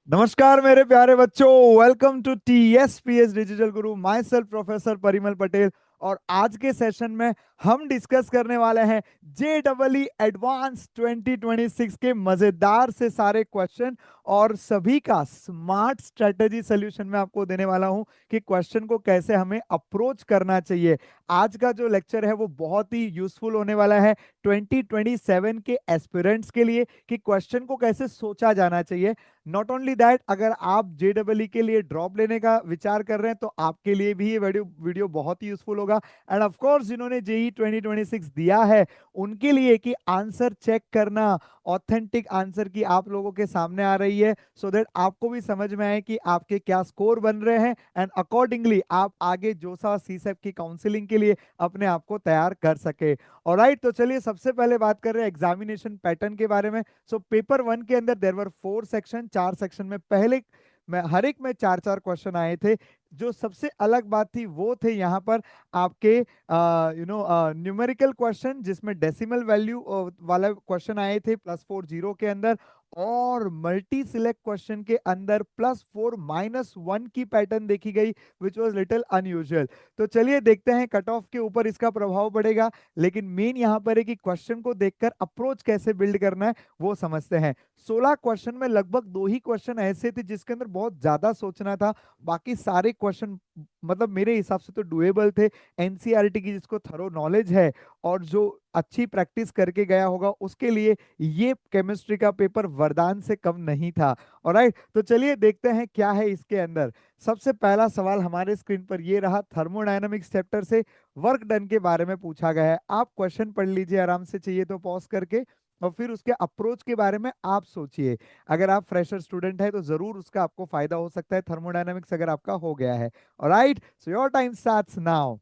नमस्कार मेरे प्यारे बच्चों। Welcome to TSPS digital Guru. My self professor Parimal Patel. और आज के सेशन में हम डिस्कस करने वाले हैं JEE एडवांस 2026 के मजेदार से सारे क्वेश्चन और सभी का स्मार्ट स्ट्रेटेजी सोल्यूशन मैं आपको देने वाला हूं कि क्वेश्चन को कैसे हमें अप्रोच करना चाहिए। आज का जो लेक्चर है वो बहुत ही यूजफुल होने वाला है 2027 के एस्पिरेंट्स के लिए कि क्वेश्चन को कैसे सोचा जाना चाहिए। नॉट ओनली दैट, अगर आप JEE के लिए ड्रॉप लेने का विचार कर रहे हैं तो आपके लिए भी ये वीडियो बहुत ही यूजफुल होगा। एंड ऑफ कोर्स जिन्होंने JEE 2026 दिया है उनके लिए कि आंसर चेक करना, ऑथेंटिक आंसर की आप लोगों के सामने आ रही है सो दैट आपको भी समझ में आए कि आपके क्या स्कोर बन रहे हैं एंड अकॉर्डिंगली आप आगे जोसा CSEP की काउंसलिंग के लिए अपने आप को तैयार कर सके। ऑलराइट, तो चलिए सबसे पहले बात कर रहे हैं एग्जामिनेशन पैटर्न के बारे में। सो पेपर वन के अंदर देयर वर 4 सेक्शन, 4 सेक्शन में पहले में हर एक में 4 4 क्वेश्चन आए थे। जो सबसे अलग बात थी वो थे यहाँ पर आपके न्यूमेरिकल क्वेश्चन जिसमें डेसिमल वैल्यू वाला क्वेश्चन आए थे +4 0 के अंदर, और मल्टी सिलेक्ट क्वेश्चन के अंदर +4 -1 की पैटर्न देखी गई विच वॉज लिटिल अनयूजुअल। तो चलिए देखते हैं कट ऑफ के ऊपर इसका प्रभाव पड़ेगा, लेकिन मेन यहाँ पर है कि क्वेश्चन को देखकर अप्रोच कैसे बिल्ड करना है वो समझते हैं। 16 क्वेश्चन में लगभग 2 ही क्वेश्चन ऐसे थे जिसके अंदर बहुत ज्यादा सोचना था। बाकी सारे क्वेश्चन मतलब मेरे हिसाब से तो डुएबल थे। NCERT की जिसको थरो नॉलेज है और जो अच्छी प्रैक्टिस करके गया होगा उसके लिए ये केमिस्ट्री का पेपर वरदान से कम नहीं था। ऑलराइट, तो चलिए देखते हैं क्या है इसके अंदर। सबसे पहला सवाल हमारे स्क्रीन पर ये रहा, थर्मोडायनामिक्स चैप्टर से वर्क डन के बारे में पूछा गया है। आप क्वेश्चन पढ़ लीजिए आराम से, चाहिए तो पॉज करके, और फिर उसके अप्रोच के बारे में आप सोचिए। अगर आप फ्रेशर स्टूडेंट है तो जरूर उसका आपको फायदा हो सकता है थर्मोडायनामिक्स अगर आपका हो गया है। Alright, so your time starts now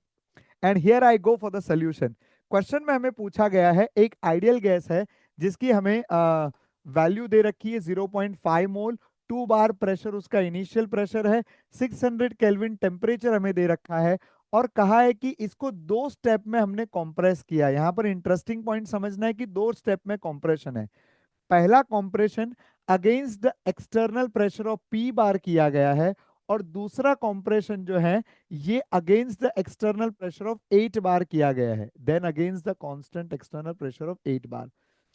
and here I go for the solution. Question में हमें पूछा गया है एक आइडियल गैस है जिसकी हमें वैल्यू दे रखी है 0.5 मोल, 2 बार प्रेशर उसका इनिशियल प्रेशर है, 600 केल्विन टेम्परेचर हमें दे रखा है, और कहा है कि इसको 2 स्टेप में हमने कॉम्प्रेस किया। यहाँ पर इंटरेस्टिंग पॉइंट समझना है कि 2 स्टेप में कॉम्प्रेशन है। पहला compression against the external pressure of P bar किया गया है, और दूसरा कॉम्प्रेशन जो है ये against the external pressure of 8 bar किया गया है, then against the constant external pressure of 8 bar.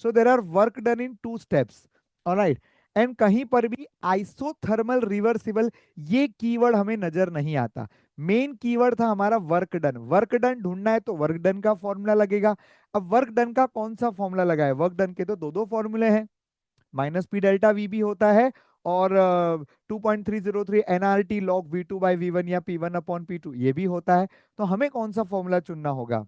So there are work done in 2 steps. Alright, and कहीं पर भी आइसोथर्मल रिवर्सिबल ये कीवर्ड हमें नजर नहीं आता। मेन कीवर्ड था हमारा वर्क डन। वर्क डन ढूंढना है तो वर्क डन का फॉर्मूला लगेगा। अब वर्क डन का कौन सा फॉर्मूला लगा है? वर्क डन के तो दो दो फॉर्मूले हैं, -P∆V भी होता है और 2.303 NRT log V2/V1 या P1/P2 ये भी होता है। तो हमें कौन सा फॉर्मूला चुनना होगा?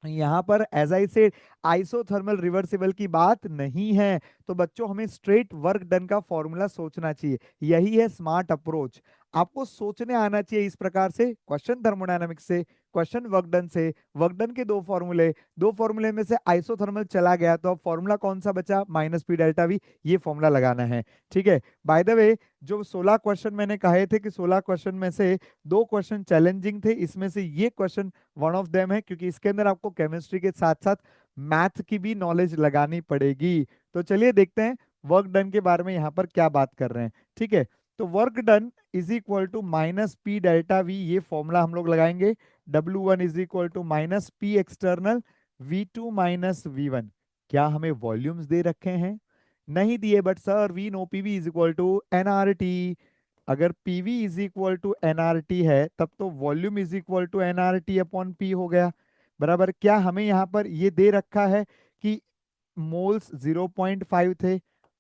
यहाँ पर एज आई से आइसोथर्मल रिवर्सिबल की बात नहीं है, तो बच्चों हमें स्ट्रेट वर्क डन का फॉर्मूला सोचना चाहिए। यही है स्मार्ट अप्रोच। आपको सोचने आना चाहिए इस प्रकार से, क्वेश्चन थर्मोडायनामिक्स से, क्वेश्चन वर्क डन से, वर्क डन के दो फॉर्मूले में से आइसोथर्मल चला गया तो अब फॉर्मूला कौन सा बचा? -P∆V, ये फॉर्मूला लगाना है। ठीक है, बाय द वे जो 16 क्वेश्चन मैंने कहे थे कि 16 क्वेश्चन में से 2 क्वेश्चन चैलेंजिंग थे, इसमें से ये क्वेश्चन वन ऑफ देम है क्योंकि इसके अंदर आपको केमिस्ट्री के साथ साथ मैथ की भी नॉलेज लगानी पड़ेगी। तो चलिए देखते हैं वर्क डन के बारे में यहाँ पर क्या बात कर रहे हैं। ठीक है, तो work done is equal to -P∆V, ये फॉर्मूला हम लोग लगाएंगे। W1 is equal to -P external V2 - V1। क्या हमें वॉल्यूम्स दे रखे हैं? नहीं दिए, but sir we know PV is equal to NRT। अगर PV is equal to NRT है तब तो volume is equal to NRT/P हो गया। बराबर, क्या हमें यहाँ पर ये दे रखा है कि मोल्स 0.5 थे,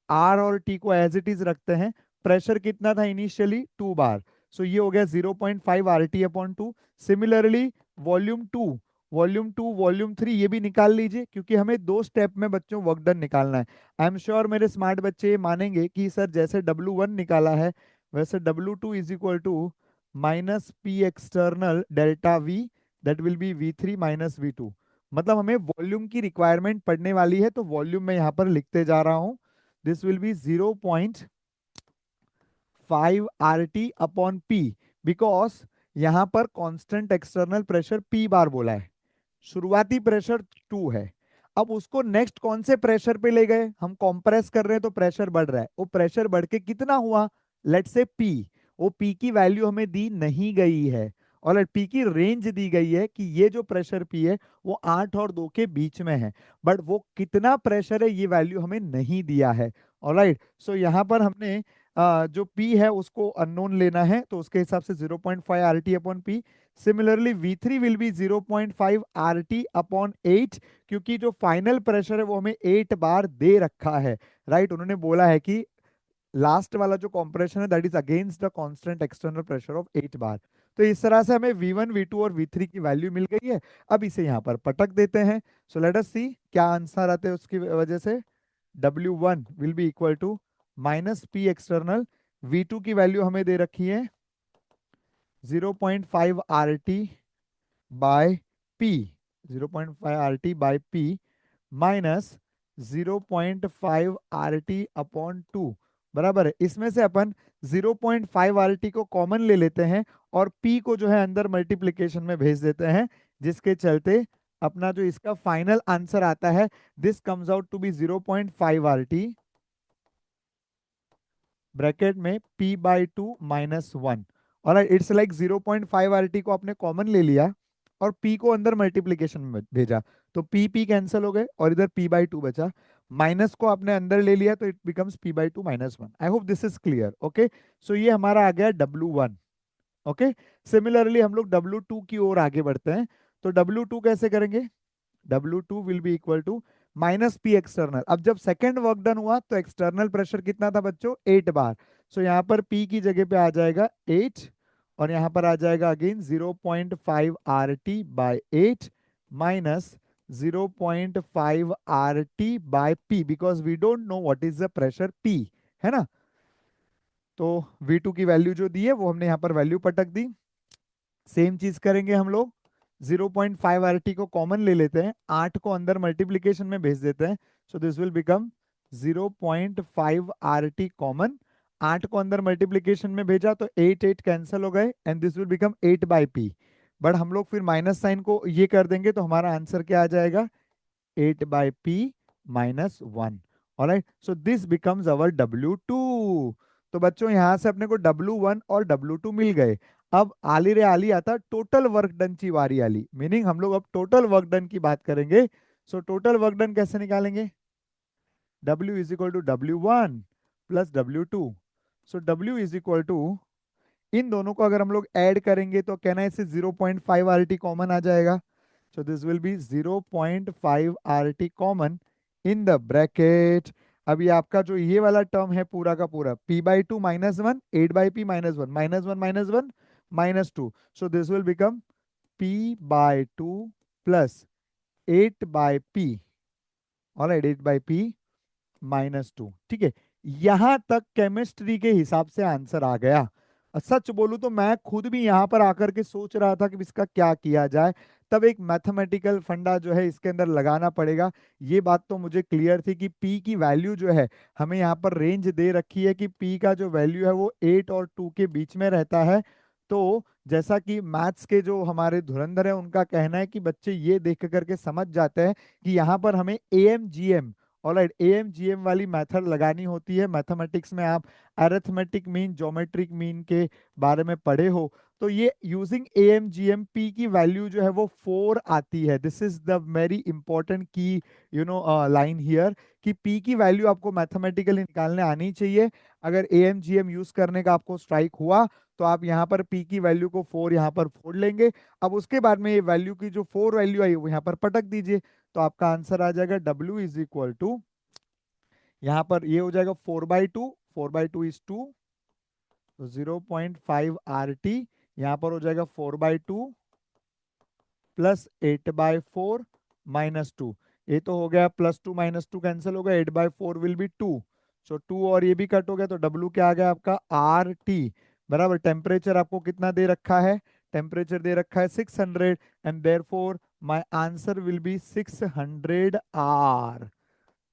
R और T को एज इट इज रखते हैं, प्रेशर कितना था इनिशियली? 2 बार, सो ये हो गया 0.5 RT/2। सिमिलरली वॉल्यूम 2 वॉल्यूम 3 ये भी निकाल लीजिए क्योंकि हमें 2 स्टेप में बच्चों वर्क डन निकालना है। आई एम श्योर मेरे स्मार्ट बच्चे ये मानेंगे कि सर जैसे W1 निकाला है वैसे W2 is equal to -P external ΔV, that will be V3 - V2। मतलब हमें वॉल्यूम की रिक्वायरमेंट पड़ने वाली है, तो वॉल्यूम मैं यहाँ पर लिखते जा रहा हूं। This will be 0.5 RT/P, because यहाँ पर कांस्टेंट एक्सटर्नल प्रेशर P बार बोला है, शुरुआती प्रेशर 2 है। अब उसको नेक्स्ट कौन से प्रेशर पे ले गए? हम कंप्रेस कर रहे हैं तो प्रेशर बढ़ रहा है, वो प्रेशर बढ़ के कितना हुआ? लेट से पी, वो पी की वैल्यू हमें दी नहीं गई है, और पी की रेंज दी गई है कि ये जो प्रेशर पी है वो 8 और 2 के बीच में है, बट वो कितना प्रेशर है ये वैल्यू हमें नहीं दिया है। ऑलराइट, सो यहाँ पर हमने जो P है उसको अननोन लेना है, तो उसके हिसाब से 0.5 R T upon P. Similarly V3 will be 0.5 R T upon 8, क्योंकि जो फाइनल प्रेशर है वो हमें 8 बार दे रखा है। राइट, उन्होंने बोला है कि लास्ट वाला जो कंप्रेशन है that is against the constant external pressure of 8 बार। तो इस तरह से हमें V1 V2 और V3 की वैल्यू मिल गई है। अब इसे यहाँ पर पटक देते हैं। सो लेट अस सी क्या आंसर आते हैं उसकी वजह से। W1 will be equal to minus P external, V2 की वैल्यू हमें दे रखी है 0.5 R T by P, 0.5 R T by P minus 0.5 R T upon 2, बराबर है। इसमें से अपन 0.5 आर टी को कॉमन ले लेते हैं और पी को जो है अंदर मल्टीप्लीकेशन में भेज देते हैं, जिसके चलते अपना जो इसका फाइनल आंसर आता है this comes out to be 0.5 R T bracket में p by two minus one. और इट्स लाइक 0.5 आर टी को आपने कॉमन ले लिया और p को अंदर मल्टीप्लीकेशन में भेजा, तो p कैंसिल हो गए और इधर p बाई टू बचा। माइनस को आपने अंदर ले लिया तो it becomes p by two minus one. I hope this is clear. Okay, so ये हमारा आ गया W1। ओके, सिमिलरली हम लोग W2 की ओर आगे बढ़ते हैं। तो W2 कैसे करेंगे? W2 will be equal to minus P external. अब जब सेकेंड वर्क डन हुआ तो एक्सटर्नल प्रेशर कितना था बच्चों? 8 बार। सो यहाँ पर P की जगह पे आ जाएगा 8 और यहाँ पर आ जाएगा again 0.5 R T by 8 minus 0.5 R T by P, because we don't know what is the pressure P, है ना। तो V2 की वैल्यू जो दी है वो हमने यहाँ पर वैल्यू पटक दी। सेम चीज करेंगे हम लोग, 0.5 आर टी को कॉमन ले लेते हैं, 8 को अंदर मल्टीप्लीकेशन में भेज देते हैं। So this will become 0.5 R T common, 8 को अंदर मल्टीप्लीकेशन में भेजा तो 8 8 कैंसिल हो गए and this will become 8 by P. But हम लोग फिर माइनस साइन को ये कर देंगे तो हमारा आंसर क्या आ जाएगा? 8 by p minus 1। Alright, so this becomes our W2। तो बच्चों यहां से अपने को W1 और W2 मिल गए। अब आली रे आली आता टोटल वर्क डन की बारी आली, मीनिंग हम लोग अब टोटल वर्क डन की बात करेंगे। सो टोटल वर्क डन कैसे निकालेंगे? W is equal to W1 plus W2। So W is equal to, इन दोनों को अगर हम लोग ऐड करेंगे तो कहना है इससे 0.5 आर टी कॉमन आ जाएगा। So this will be 0.5 RT common in the bracket। अब ये आपका जो ये वाला टर्म है पूरा का पूरा p by two minus one, 8 by P minus one, minus one minus one minus two. So this will become p by two plus 8 by P, alright 8 by P minus two. ठीक है, यहां तक chemistry के हिसाब से answer आ गया। और सच बोलूं तो मैं खुद भी यहां पर आकर के सोच रहा था कि इसका क्या किया जाए, तब एक मैथमेटिकल फंडा जो है इसके अंदर लगाना पड़ेगा। ये बात तो मुझे क्लियर थी कि P की वैल्यू जो है हमें यहाँ पर रेंज दे रखी है कि P का जो वैल्यू है वो 8 और 2 के बीच में रहता है। तो जैसा कि मैथ्स के जो हमारे धुरंधर है उनका कहना है कि बच्चे ये देख करके समझ जाते हैं कि यहाँ पर हमें AMGM, ऑलराइट, AMGM वाली मेथड लगानी होती है। मैथमेटिक्स में आप अरिथमेटिक मीन, ज्योमेट्रिक मीन के बारे में पढ़े हो, तो ये यूजिंग AMGM P की वैल्यू जो है वो 4 आती है। This is the very important की लाइन हियर, कि P की वैल्यू आपको मैथमेटिकली निकालने आनी चाहिए। अगर AMGM यूज करने का आपको स्ट्राइक हुआ तो आप यहाँ पर P की वैल्यू को 4 यहाँ पर फोड़ लेंगे। अब उसके बाद में ये वैल्यू की जो 4 वैल्यू आई वो यहाँ पर पटक दीजिए, तो आपका आंसर आ जाएगा W इज इक्वल टू, यहाँ पर ये हो जाएगा 4 by two, 4 by two is 2, तो 0.5 आर टी, यहाँ पर हो जाएगा 4 by two plus 8 by four minus two. ये तो हो गया plus two minus two cancel हो गया, 8 बाई फोर विल बी 2। सो 2 और ये भी कट हो गया तो W क्या आ गया आपका? R T. बराबर, टेम्परेचर आपको कितना दे रखा है? टेम्परेचर दे रखा है 600 and therefore my answer will be 600 R.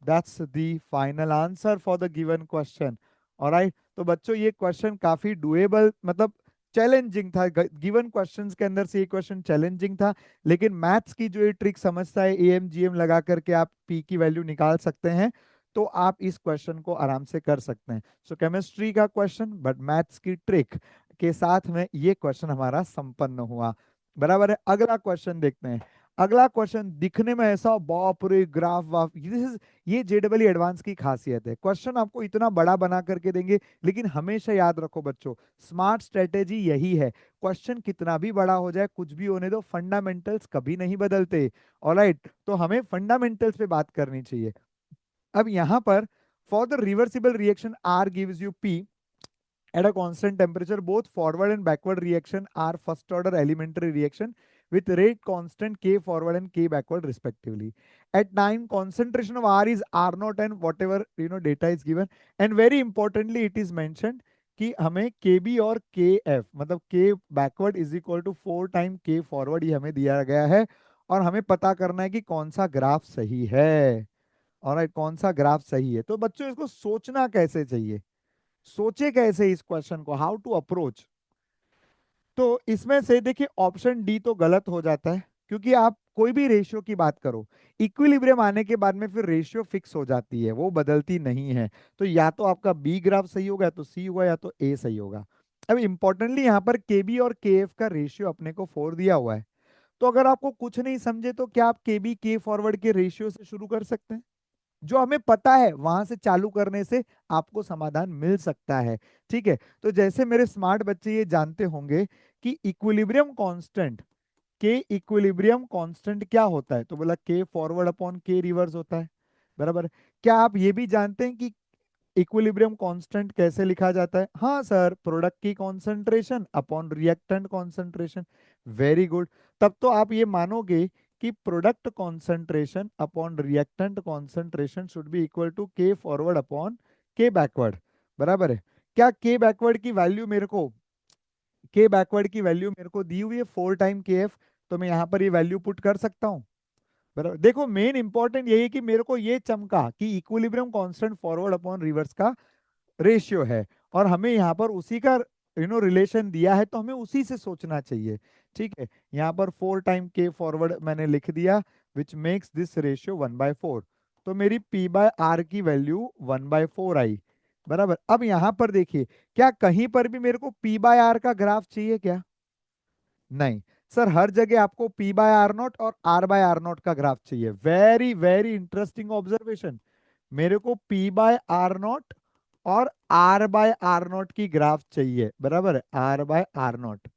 That's the final answer for the given question. Alright, तो बच्चों ये क्वेश्चन काफी डुएबल, मतलब चैलेंजिंग था। गिवन क्वेश्चंस के अंदर से ये क्वेश्चन चैलेंजिंग था, लेकिन मैथ्स की जो ये ट्रिक समझता है AMGM लगा करके आप P की वैल्यू निकाल सकते हैं। तो आप इस क्वेश्चन को आराम से कर सकते हैं। सो केमिस्ट्री का क्वेश्चन बट मैथ्स की ट्रिक के साथ में ये क्वेश्चन हमारा संपन्न हुआ। बराबर है। अगला क्वेश्चन देखते हैं। अगला क्वेश्चन दिखने में ऐसा बाप रे ग्राफ वाफ, ये जेडबल एडवांस की खासियत है। क्वेश्चन आपको इतना बड़ा बना करके देंगे, लेकिन हमेशा याद रखो बच्चों, स्मार्ट स्ट्रेटेजी यही है, क्वेश्चन कितना भी बड़ा हो जाए, कुछ भी होने दो, फंडामेंटल्स कभी नहीं बदलते। ऑलराइट, तो हमें फंडामेंटल्स पे बात करनी चाहिए। अब यहां पर for the reversible reaction R gives you P at a constant temperature, both forward and backward reaction are first order elementary reaction with rate constant k forward and k backward respectively. At time concentration of R is R naught and whatever data is given, and very importantly it is mentioned कि हमें KB और KF मतलब K backward is equal to 4 time K forward, ये हमें दिया गया है और हमें पता करना है कि कौन सा ग्राफ सही है। ऑलराइट, कौन सा ग्राफ सही है। तो बच्चों इसको सोचना कैसे चाहिए, सोचे कैसे इस क्वेश्चन को, हाउ टू अप्रोच। तो इसमें से देखिए ऑप्शन डी तो गलत हो जाता है, क्योंकि आप कोई भी रेशियो की बात करो, इक्विलिब्रियम आने के बाद में फिर रेशियो फिक्स हो जाती है, वो बदलती नहीं है। तो या तो आपका बी ग्राफ सही होगा, या तो सी होगा, या तो ए सही होगा। अब इंपॉर्टेंटली यहाँ पर के बी और के एफ का रेशियो अपने को 4 दिया हुआ है। तो अगर आपको कुछ नहीं समझे तो क्या आप के बी के फॉरवर्ड के रेशियो से शुरू कर सकते हैं, जो हमें पता है वहां से चालू करने से आपको समाधान मिल सकता है। ठीक है, तो जैसे मेरे स्मार्ट बच्चे ये जानते होंगे कि इक्विलिब्रियम कांस्टेंट, के इक्विलिब्रियम कांस्टेंट क्या होता है, तो बोला के फॉरवर्ड अपॉन के रिवर्स होता है। बराबर है। क्या आप ये भी जानते हैं कि इक्विलिब्रियम कांस्टेंट कैसे लिखा जाता है? हाँ सर, प्रोडक्ट की concentration upon reactant concentration. Very good. तब तो आप ये मानोगे कि product concentration upon reactant concentration should be equal to K forward upon K backward. बराबर है। क्या के बैकवर्ड की वैल्यू मेरे को, के बैकवर्ड की वैल्यू मेरे को दी हुई है 4 टाइम के एफ, तो मैं यहाँ पर ये वैल्यू पुट कर सकता हूँ। बराबर। देखो मेन इंपॉर्टेंट यही है कि मेरे को ये चमका कि equilibrium constant forward upon reverse का रेशियो है, और हमें यहाँ पर उसी का रिलेशन दिया है, तो हमें उसी से सोचना चाहिए। ठीक है, यहाँ पर 4 टाइम के फॉरवर्ड मैंने लिख दिया, विच मेक्स दिस रेशियो 1/4। तो मेरी P बाय आर की वैल्यू 1/4 आई। बराबर। अब यहाँ पर देखिए, क्या कहीं पर भी मेरे को P बाय आर का ग्राफ चाहिए क्या? नहीं सर, हर जगह आपको P बाय आर नॉट और R बाय आर नॉट का ग्राफ चाहिए। Very very interesting observation. मेरे को P बाय आर नॉट और R बाय आर नॉट की ग्राफ चाहिए। बराबर है, R बाय आर नॉट।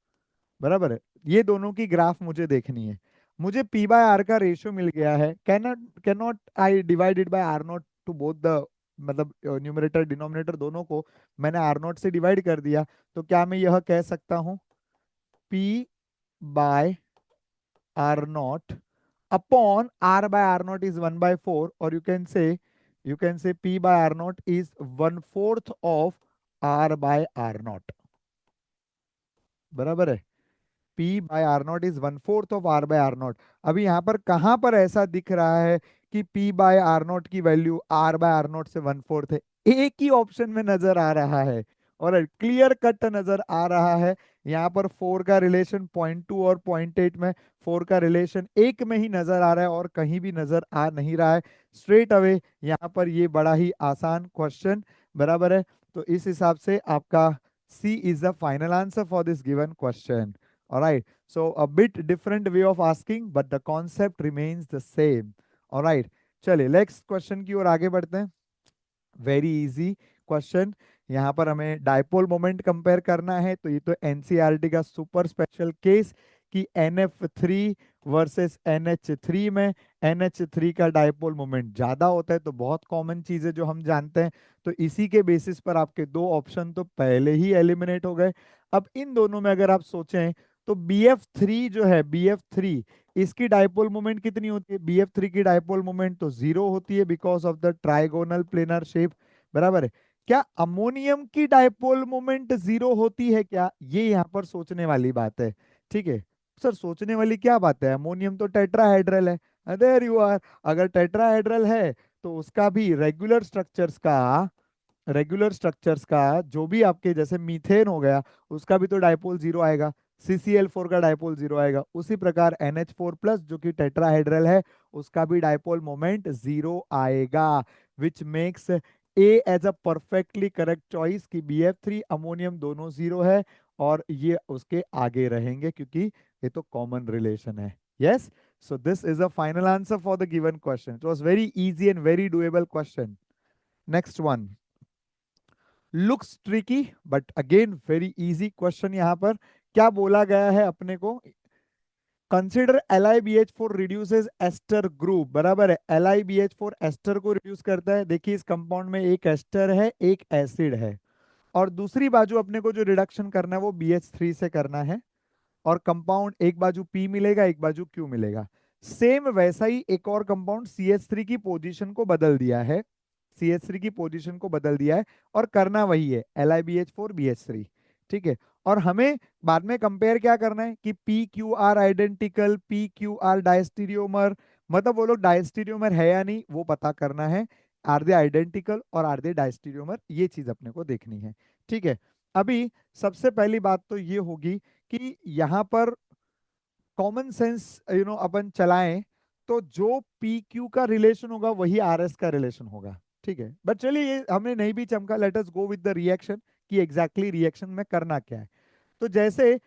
बराबर है, ये दोनों की ग्राफ मुझे देखनी है। मुझे P बाय आर का रेशियो मिल गया है। Can not I divided by R naught to both the, मतलब न्यूमरेटर डिनोमिनेटर दोनों को मैंने आर नॉट से डिवाइड कर दिया। तो क्या मैं यह कह सकता हूं P by R naught upon r by r naught is 1/4, or you can say p by r naught is 1/4 of r by r naught। बराबर है, P by R naught is 1/4 of R by R naught. अभी यहाँ पर कहां पर ऐसा दिख रहा है कि P बाय आर नॉट की value R by R naught से 1/4 है? एक ही ऑप्शन में नजर आ रहा है, और क्लियर कट नजर आ रहा है। यहाँ पर 4 का रिलेशन 0.2 और 0.8 में, 4 का रिलेशन एक में ही नजर आ रहा है और कहीं भी नजर आ नहीं रहा है। स्ट्रेट अवे यहाँ पर ये बड़ा ही आसान क्वेश्चन। बराबर है। तो इस हिसाब से आपका C is the final answer for this given question. All right. So a bit different way of asking, but the concept remains the same. All right. चलिए नेक्स्ट क्वेश्चन की ओर आगे बढ़ते हैं। Very easy question. यहाँ पर हमें dipole moment compare करना है, तो ये तो एनसीईआरटी का सुपर स्पेशल केस कि NF3 वर्सेस NH3 में NH3 का डायपोल मोमेंट ज्यादा होता है, तो बहुत कॉमन चीज है जो हम जानते हैं। तो इसी के बेसिस पर आपके दो ऑप्शन तो पहले ही एलिमिनेट हो गए। अब इन दोनों में अगर आप सोचें तो BF3 जो है, BF3 इसकी डायपोल मोमेंट कितनी होती है? BF3 की डायपोल मोमेंट तो 0 होती है because of the trigonal planar shape. बराबर है। क्या अमोनियम की डायपोल मोमेंट 0 होती है क्या? ये यहाँ पर सोचने वाली बात है। ठीक है सर, सोचने वाली क्या बात है, अमोनियम तो टेट्राहेड्रल है। There you are. अगर टेट्राहेड्रल है तो उसका भी रेगुलर स्ट्रक्चर्स का जो भी आपके जैसे मीथेन हो गया, उसका भी तो डायपोल 0 आएगा। CCl4 का डायपोल जीरो आएगा। उसी प्रकार NH4 प्लस जो कि टेट्राहेड्रल है उसका भी डायपोल मोमेंट जीरो आएगा, which makes a as a perfectly correct choice कि BF3 अमोनियम दोनों जीरो है और ये उसके आगे रहेंगे क्योंकि ये तो कॉमन रिलेशन है। Yes, so this is a final answer for the given question. It was very easy and very doable question. Next one. Looks tricky, but again very easy question। यहाँ पर क्या बोला गया है अपने को? Consider LiBH4 reduces ester group, बराबर है। LiBH4 एस्टर को रिड्यूस करता है। देखिए इस कंपाउंड में एक एस्टर है एक एसिड है, और दूसरी बाजू अपने को जो रिडक्शन करना है वो BH3 से करना है, और कंपाउंड एक बाजू P मिलेगा एक बाजू Q मिलेगा। सेम वैसा ही एक और कंपाउंड CH3 की पोजीशन को बदल दिया है, CH3 की पोजीशन को बदल दिया है, और करना वही है LiBH4 BH3। ठीक है, और हमें बाद में कंपेयर क्या करना है कि PQR आइडेंटिकल, PQR डायस्टीरियोमर, मतलब वो लोग डायस्टीरियोमर है या नहीं वो पता करना है। आर दे आइडेंटिकल और आर दे डायस्टीरियोमर, ये चीज अपने को देखनी है। ठीक है, अभी सबसे पहली बात तो ये होगी कि यहाँ पर कॉमन सेंस अपन चलाएं तो जो पी क्यू का रिलेशन होगा वही आर एस का रिलेशन होगा। ठीक है, बट चलिए ये हमें नहीं भी चमका, let us go with the reaction कि एग्जैक्टली रिएक्शन में करना क्या है। तो जैसे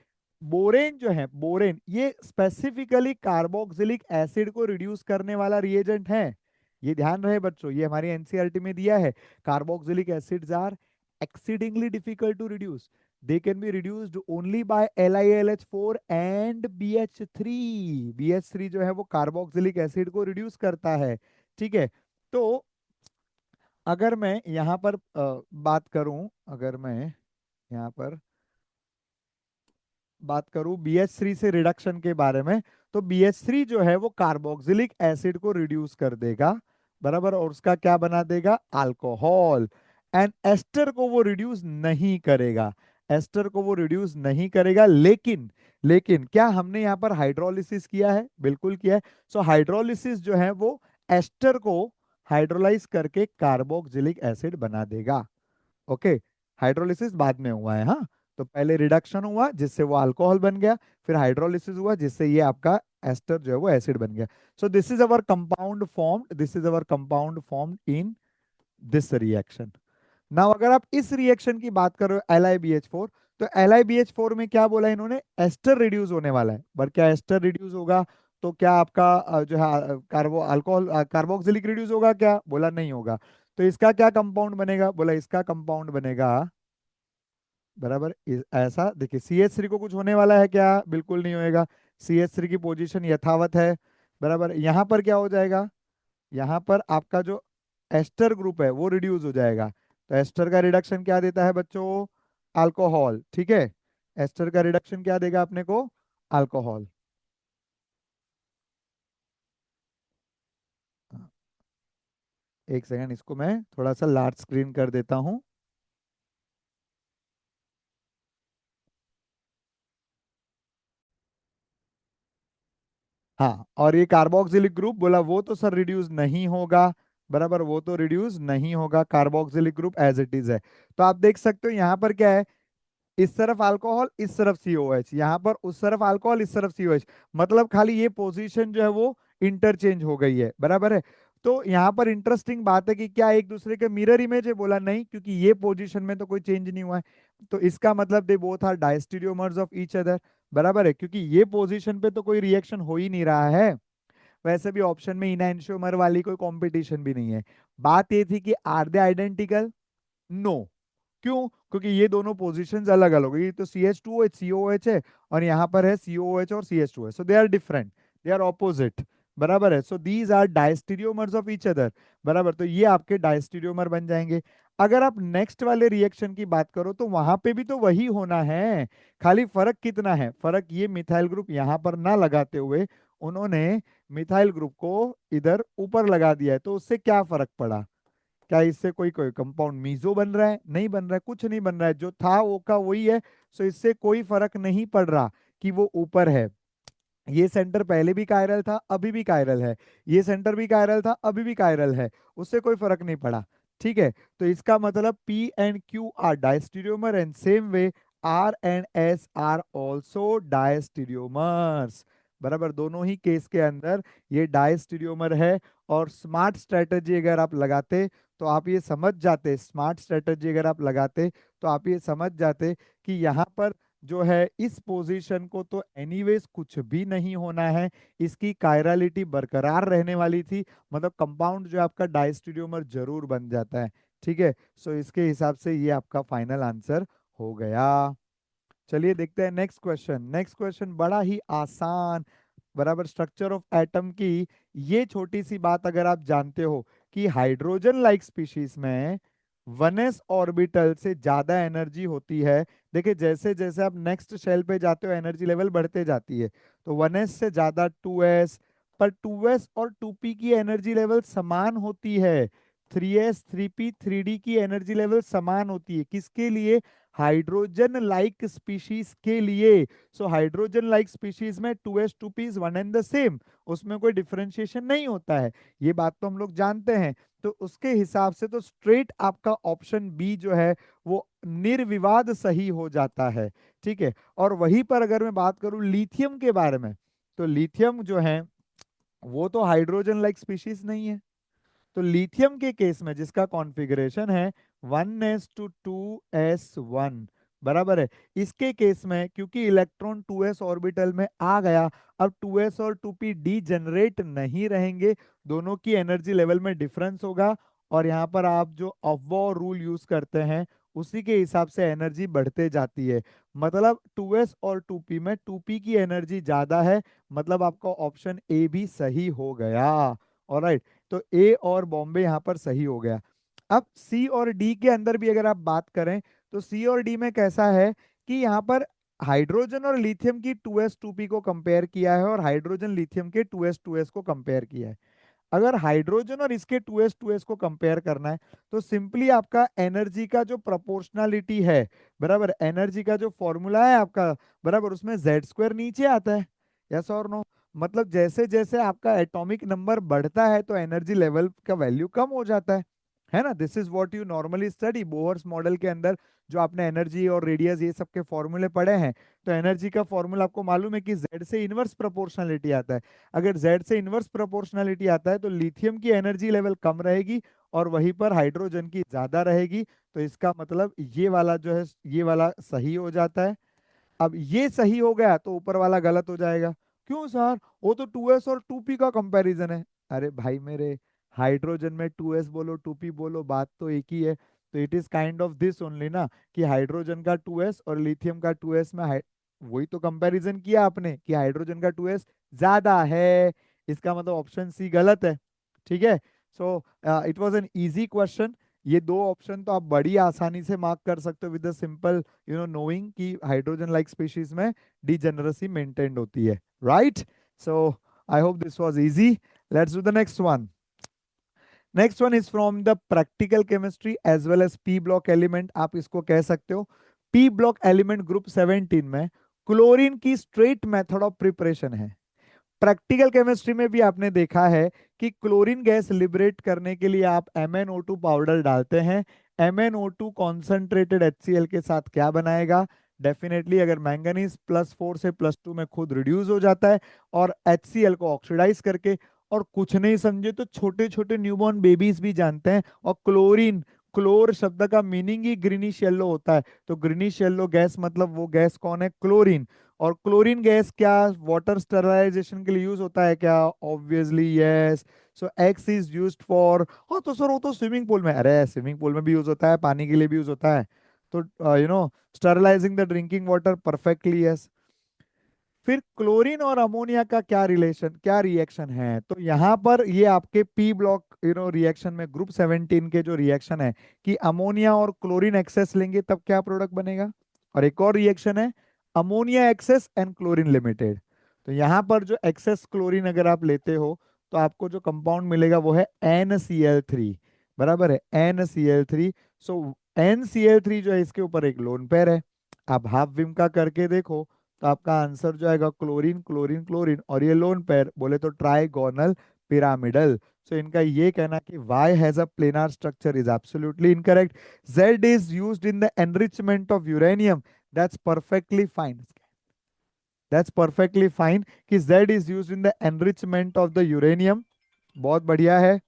बोरेन जो है, बोरेन ये स्पेसिफिकली कार्बोक्सिलिक एसिड को रिड्यूस करने वाला रिएजेंट है। ये ध्यान रहे बच्चों, ये हमारी एनसीईआरटी में दिया है। Carboxylic acids are exceedingly difficult to reduce. They can be reduced only by LiLH4 and BH3। BH3 जो है वो कार्बोक्सिलिक एसिड को रिड्यूस करता है। ठीक है, तो अगर मैं यहाँ पर बात करूं, अगर मैं यहाँ पर बात करूं BH3 से रिडक्शन के बारे में, तो BH3 जो है वो कार्बोक्सिलिक एसिड को रिड्यूस कर देगा, बराबर, और उसका क्या बना देगा? अल्कोहल। एंड एस्टर को वो रिड्यूस नहीं करेगा, एस्टर को वो रिड्यूस नहीं करेगा, लेकिन लेकिन क्या हमने यहाँ पर हाइड्रोलिसिस किया है? बिल्कुल किया है। सो हाइड्रोलिसिस जो है वो एस्टर को हाइड्रोलाइज करके कार्बोक्सिलिक एसिड बना देगा। ओके, हाइड्रोलिसिस बाद में हुआ है। हाँ, तो पहले रिडक्शन हुआ जिससे वो अल्कोहल बन गया, फिर हाइड्रोलिसिस हुआ जिससे ये आपका एस्टर जो है वो एसिड बन गया। So this is our compound formed, this is our compound formed in this reaction. Now अगर आप इस रिएक्शन की बात करो LiBH4, तो LiBH4 में क्या बोला इन्होंने? एस्टर रिड्यूस होने वाला है। पर क्या एस्टर रिड्यूस होगा तो क्या आपका जो है कार्बो अल्कोहल कार्बोक्सिलिक रिड्यूस होगा क्या? बोला नहीं होगा। तो इसका क्या कंपाउंड बनेगा? बोला इसका कंपाउंड बनेगा, बराबर ऐसा। देखिए CH3 को कुछ होने वाला है क्या? बिल्कुल नहीं होएगा। CH3 की पोजीशन यथावत है, बराबर। यहाँ पर क्या हो जाएगा? यहाँ पर आपका जो एस्टर ग्रुप है वो रिड्यूस हो जाएगा। तो एस्टर का रिडक्शन क्या देता है बच्चों? अल्कोहल। ठीक है, एस्टर का रिडक्शन क्या देगा अपने को? अल्कोहल। एक सेकंड, इसको मैं थोड़ा सा लार्ज स्क्रीन कर देता हूँ। हाँ, और ये कार्बोक्सिलिक ग्रुप बोला वो तो सर रिड्यूस नहीं होगा, बराबर, वो तो रिड्यूस नहीं होगा, carboxylic group as it is है। तो आप देख सकते हो यहाँ पर क्या है, इस तरफ अल्कोहल इस तरफ COH, यहाँ पर उस तरफ अल्कोहल इस तरफ COH, मतलब खाली ये पोजीशन जो है वो इंटरचेंज हो गई है, बराबर है। तो यहाँ पर इंटरेस्टिंग बात है कि क्या एक दूसरे के मिरर इमेज है? बोला नहीं, क्योंकि ये पोजीशन में तो कोई चेंज नहीं हुआ है। तो इसका मतलब they both are diastereomers of each other, बराबर है, क्योंकि ये पोजीशन पे तो कोई रिएक्शन हो ही नहीं रहा है। वैसे भी ऑप्शन में इनैंशियोमर वाली कोई कंपटीशन भी नहीं है। बात ये थी कि आर दे आइडेंटिकल? नो। क्यों? क्योंकि ये दोनों पोजीशंस अलग अलग है। ये तो CH2OH COOH है, और यहाँ पर है COOH और CH2 है। So they are different, they are opposite, बराबर है। So these are diastereomers of each other, बराबर। तो ये आपके डायस्टीरियोमर बन जाएंगे। अगर आप नेक्स्ट वाले रिएक्शन की बात करो तो वहां पे भी तो वही होना है, खाली फर्क कितना है? फर्क ये मिथाइल ग्रुप यहाँ पर ना लगाते हुए उन्होंने मिथाइल ग्रुप को इधर ऊपर लगा दिया है। तो उससे क्या फर्क पड़ा? क्या इससे कोई कोई कंपाउंड मीजो बन रहा है? नहीं बन रहा है, कुछ नहीं बन रहा है, जो था वो का वही है। सो इससे कोई फर्क नहीं पड़ रहा कि वो ऊपर है। ये सेंटर पहले भी कायरल था अभी भी कायरल है, ये सेंटर भी कायरल था अभी भी कायरल है, उससे कोई फर्क नहीं पड़ा। ठीक है, तो इसका मतलब P and Q are diastereomer and same way are and S are also diastereomers. बराबर, दोनों ही केस के अंदर ये डायस्टीरियोमर है। और स्मार्ट स्ट्रेटजी अगर आप लगाते तो आप ये समझ जाते, स्मार्ट स्ट्रेटजी अगर आप लगाते तो आप ये समझ जाते कि यहाँ पर जो है इस पोजीशन को तो एनीवेज कुछ भी नहीं होना है, इसकी कायरलिटी बरकरार रहने वाली थी, मतलब कंपाउंड जो है आपका डायस्टीरियोमर जरूर बन जाता है। ठीक है, सो इसके हिसाब से ये आपका फाइनल आंसर हो गया। चलिए देखते हैं नेक्स्ट क्वेश्चन। नेक्स्ट क्वेश्चन बड़ा ही आसान। बराबर, स्ट्रक्चर ऑफ एटम की ये छोटी सी बात अगर आप जानते हो कि हाइड्रोजन लाइक स्पीशीज में 1s ऑर्बिटल से ज्यादा एनर्जी होती है। देखिए जैसे जैसे आप नेक्स्ट शेल पे जाते हो एनर्जी लेवल बढ़ते जाती है, तो 1s से ज्यादा 2s, पर 2s और 2p की एनर्जी लेवल समान होती है। 3s 3p 3d की एनर्जी लेवल समान होती है, किसके लिए? हाइड्रोजन लाइक स्पीशीज के लिए। सो हाइड्रोजन लाइक स्पीशीज में 2s 2p is one and the same, उसमें कोई डिफरेंशिएशन नहीं होता है, ये बात तो हम लोग जानते हैं। तो उसके हिसाब से तो स्ट्रेट आपका ऑप्शन बी जो है वो निर्विवाद सही हो जाता है। ठीक है, और वहीं पर अगर मैं बात करूं लिथियम के बारे में, तो लिथियम जो है वो तो हाइड्रोजन लाइक स्पीशीज नहीं है। तो लिथियम के केस में जिसका कॉन्फ़िगरेशन है 1s to 2s1, बराबर है, इसके केस में क्योंकि इलेक्ट्रॉन 2s ऑर्बिटल में आ गया, अब 2s और 2p डी जनरेट नहीं रहेंगे, दोनों की एनर्जी लेवल में डिफरेंस होगा। और यहाँ पर आप जो अफवॉ रूल यूज करते हैं उसी के हिसाब से एनर्जी बढ़ते जाती है। मतलब 2s और 2p में 2p की एनर्जी ज्यादा है, मतलब आपका ऑप्शन ए भी सही हो गया। ऑलराइट, तो ए और बॉम्बे यहाँ पर सही हो गया। अब सी और डी के अंदर भी अगर आप बात करें तो सी और डी में कैसा है कि यहाँ पर हाइड्रोजन और लिथियम की 2s 2p को कंपेयर किया है और हाइड्रोजन लिथियम के 2s 2s को कंपेयर किया है। अगर हाइड्रोजन और इसके 2s 2s को कंपेयर करना है तो सिंपली आपका एनर्जी का जो प्रोपोर्शनलिटी है, बराबर, एनर्जी का जो फॉर्मूला है आपका, बराबर, उसमें जेड स्क्वायर नीचे आता है। यस और नो? मतलब जैसे जैसे आपका एटॉमिक नंबर बढ़ता है तो एनर्जी लेवल का वैल्यू कम हो जाता है ना? This is what you normally study Bohr's model के अंदर, जो आपने एनर्जी और रेडियस ये सब के फॉर्मूले पढ़े हैं। तो एनर्जी का फॉर्मूला आपको मालूम है कि जेड से इनवर्स प्रोपोर्शनलिटी आता है। अगर Z से इनवर्स प्रोपोर्शनलिटी आता है तो लिथियम की एनर्जी लेवल कम रहेगी और वहीं पर हाइड्रोजन की ज्यादा रहेगी। तो इसका मतलब ये वाला जो है ये वाला सही हो जाता है। अब ये सही हो गया तो ऊपर वाला गलत हो जाएगा। क्यों सर? वो तो 2s और 2p का कंपैरिजन है। अरे भाई मेरे, हाइड्रोजन में 2s बोलो 2p बोलो बात तो एक ही है। तो it is kind of this only ना, कि हाइड्रोजन का 2s और लिथियम का 2s में वही तो कंपैरिजन किया आपने कि हाइड्रोजन का 2s ज्यादा है। इसका मतलब ऑप्शन सी गलत है। ठीक है, so it was an easy question. ये दो ऑप्शन तो आप बड़ी आसानी से मार्क कर सकते हो विद द सिंपल नोइंग कि हाइड्रोजन लाइक स्पीशीज में डिजेनरेसी मेंटेन्ड होती है, right? So I hope this was easy. Let's do the next one. Next one is from the practical chemistry as well as P block element, आप इसको कह सकते हो। P block element group 17 में chlorine की straight method of preparation है। Practical chemistry में भी आपने देखा है कि क्लोरीन गैस लिबरेट करने के लिए आप MnO2 पाउडर डालते हैं। MnO2 कॉन्सेंट्रेटेड HCl के साथ क्या बनाएगा? डेफिनेटली अगर मैंगनीज +4 से +2 में खुद रिड्यूस हो जाता है और HCl को ऑक्सीडाइज करके। और कुछ नहीं समझे तो छोटे छोटे न्यूबॉर्न बेबीज भी जानते हैं। और क्लोरीन, क्लोर शब्द का मीनिंग ही ग्रीनिश येलो होता है, तो ग्रीनिश येलो गैस मतलब वो गैस कौन है? क्लोरीन। और क्लोरीन गैस क्या वाटर स्टरलाइजेशन के लिए यूज होता है क्या? Obviously yes. So x is used for, हाँ तो सर वो तो स्विमिंग पूल में, अरे स्विमिंग पूल में भी यूज होता है, पानी के लिए भी यूज होता है। तो sterilising the drinking water, perfectly yes. फिर क्लोरीन और अमोनिया का क्या रिलेशन, क्या रिएक्शन है? तो यहाँ पर ये आपके पी ब्लॉक रिएक्शन में ग्रुप 17 के जो रिएक्शन है कि अमोनिया और क्लोरीन एक्सेस लेंगे तब क्या प्रोडक्ट बनेगा। और एक और रिएक्शन है ammonia excess and chlorine limited. तो यहाँ पर जो एक्सेस क्लोरीन अगर आप लेते हो तो आपको जो कंपाउंड मिलेगा वो है NCl3, बराबर है, NCl3। सो NCl3 जो है इसके ऊपर एक लोन पेयर है। आप हाफ विम का करके देखो तो आपका आंसर जो आएगा क्लोरीन क्लोरीन क्लोरीन, और ये लोन पेयर बोले तो ट्राइगोनल पिरामिडल। सो इनका ये कहना कि Y has a planar structure is absolutely incorrect. Z is used in the enrichment of uranium. That's perfectly fine, that's perfectly fine कि Z is used in the enrichment of the uranium. बहुत बढ़िया है।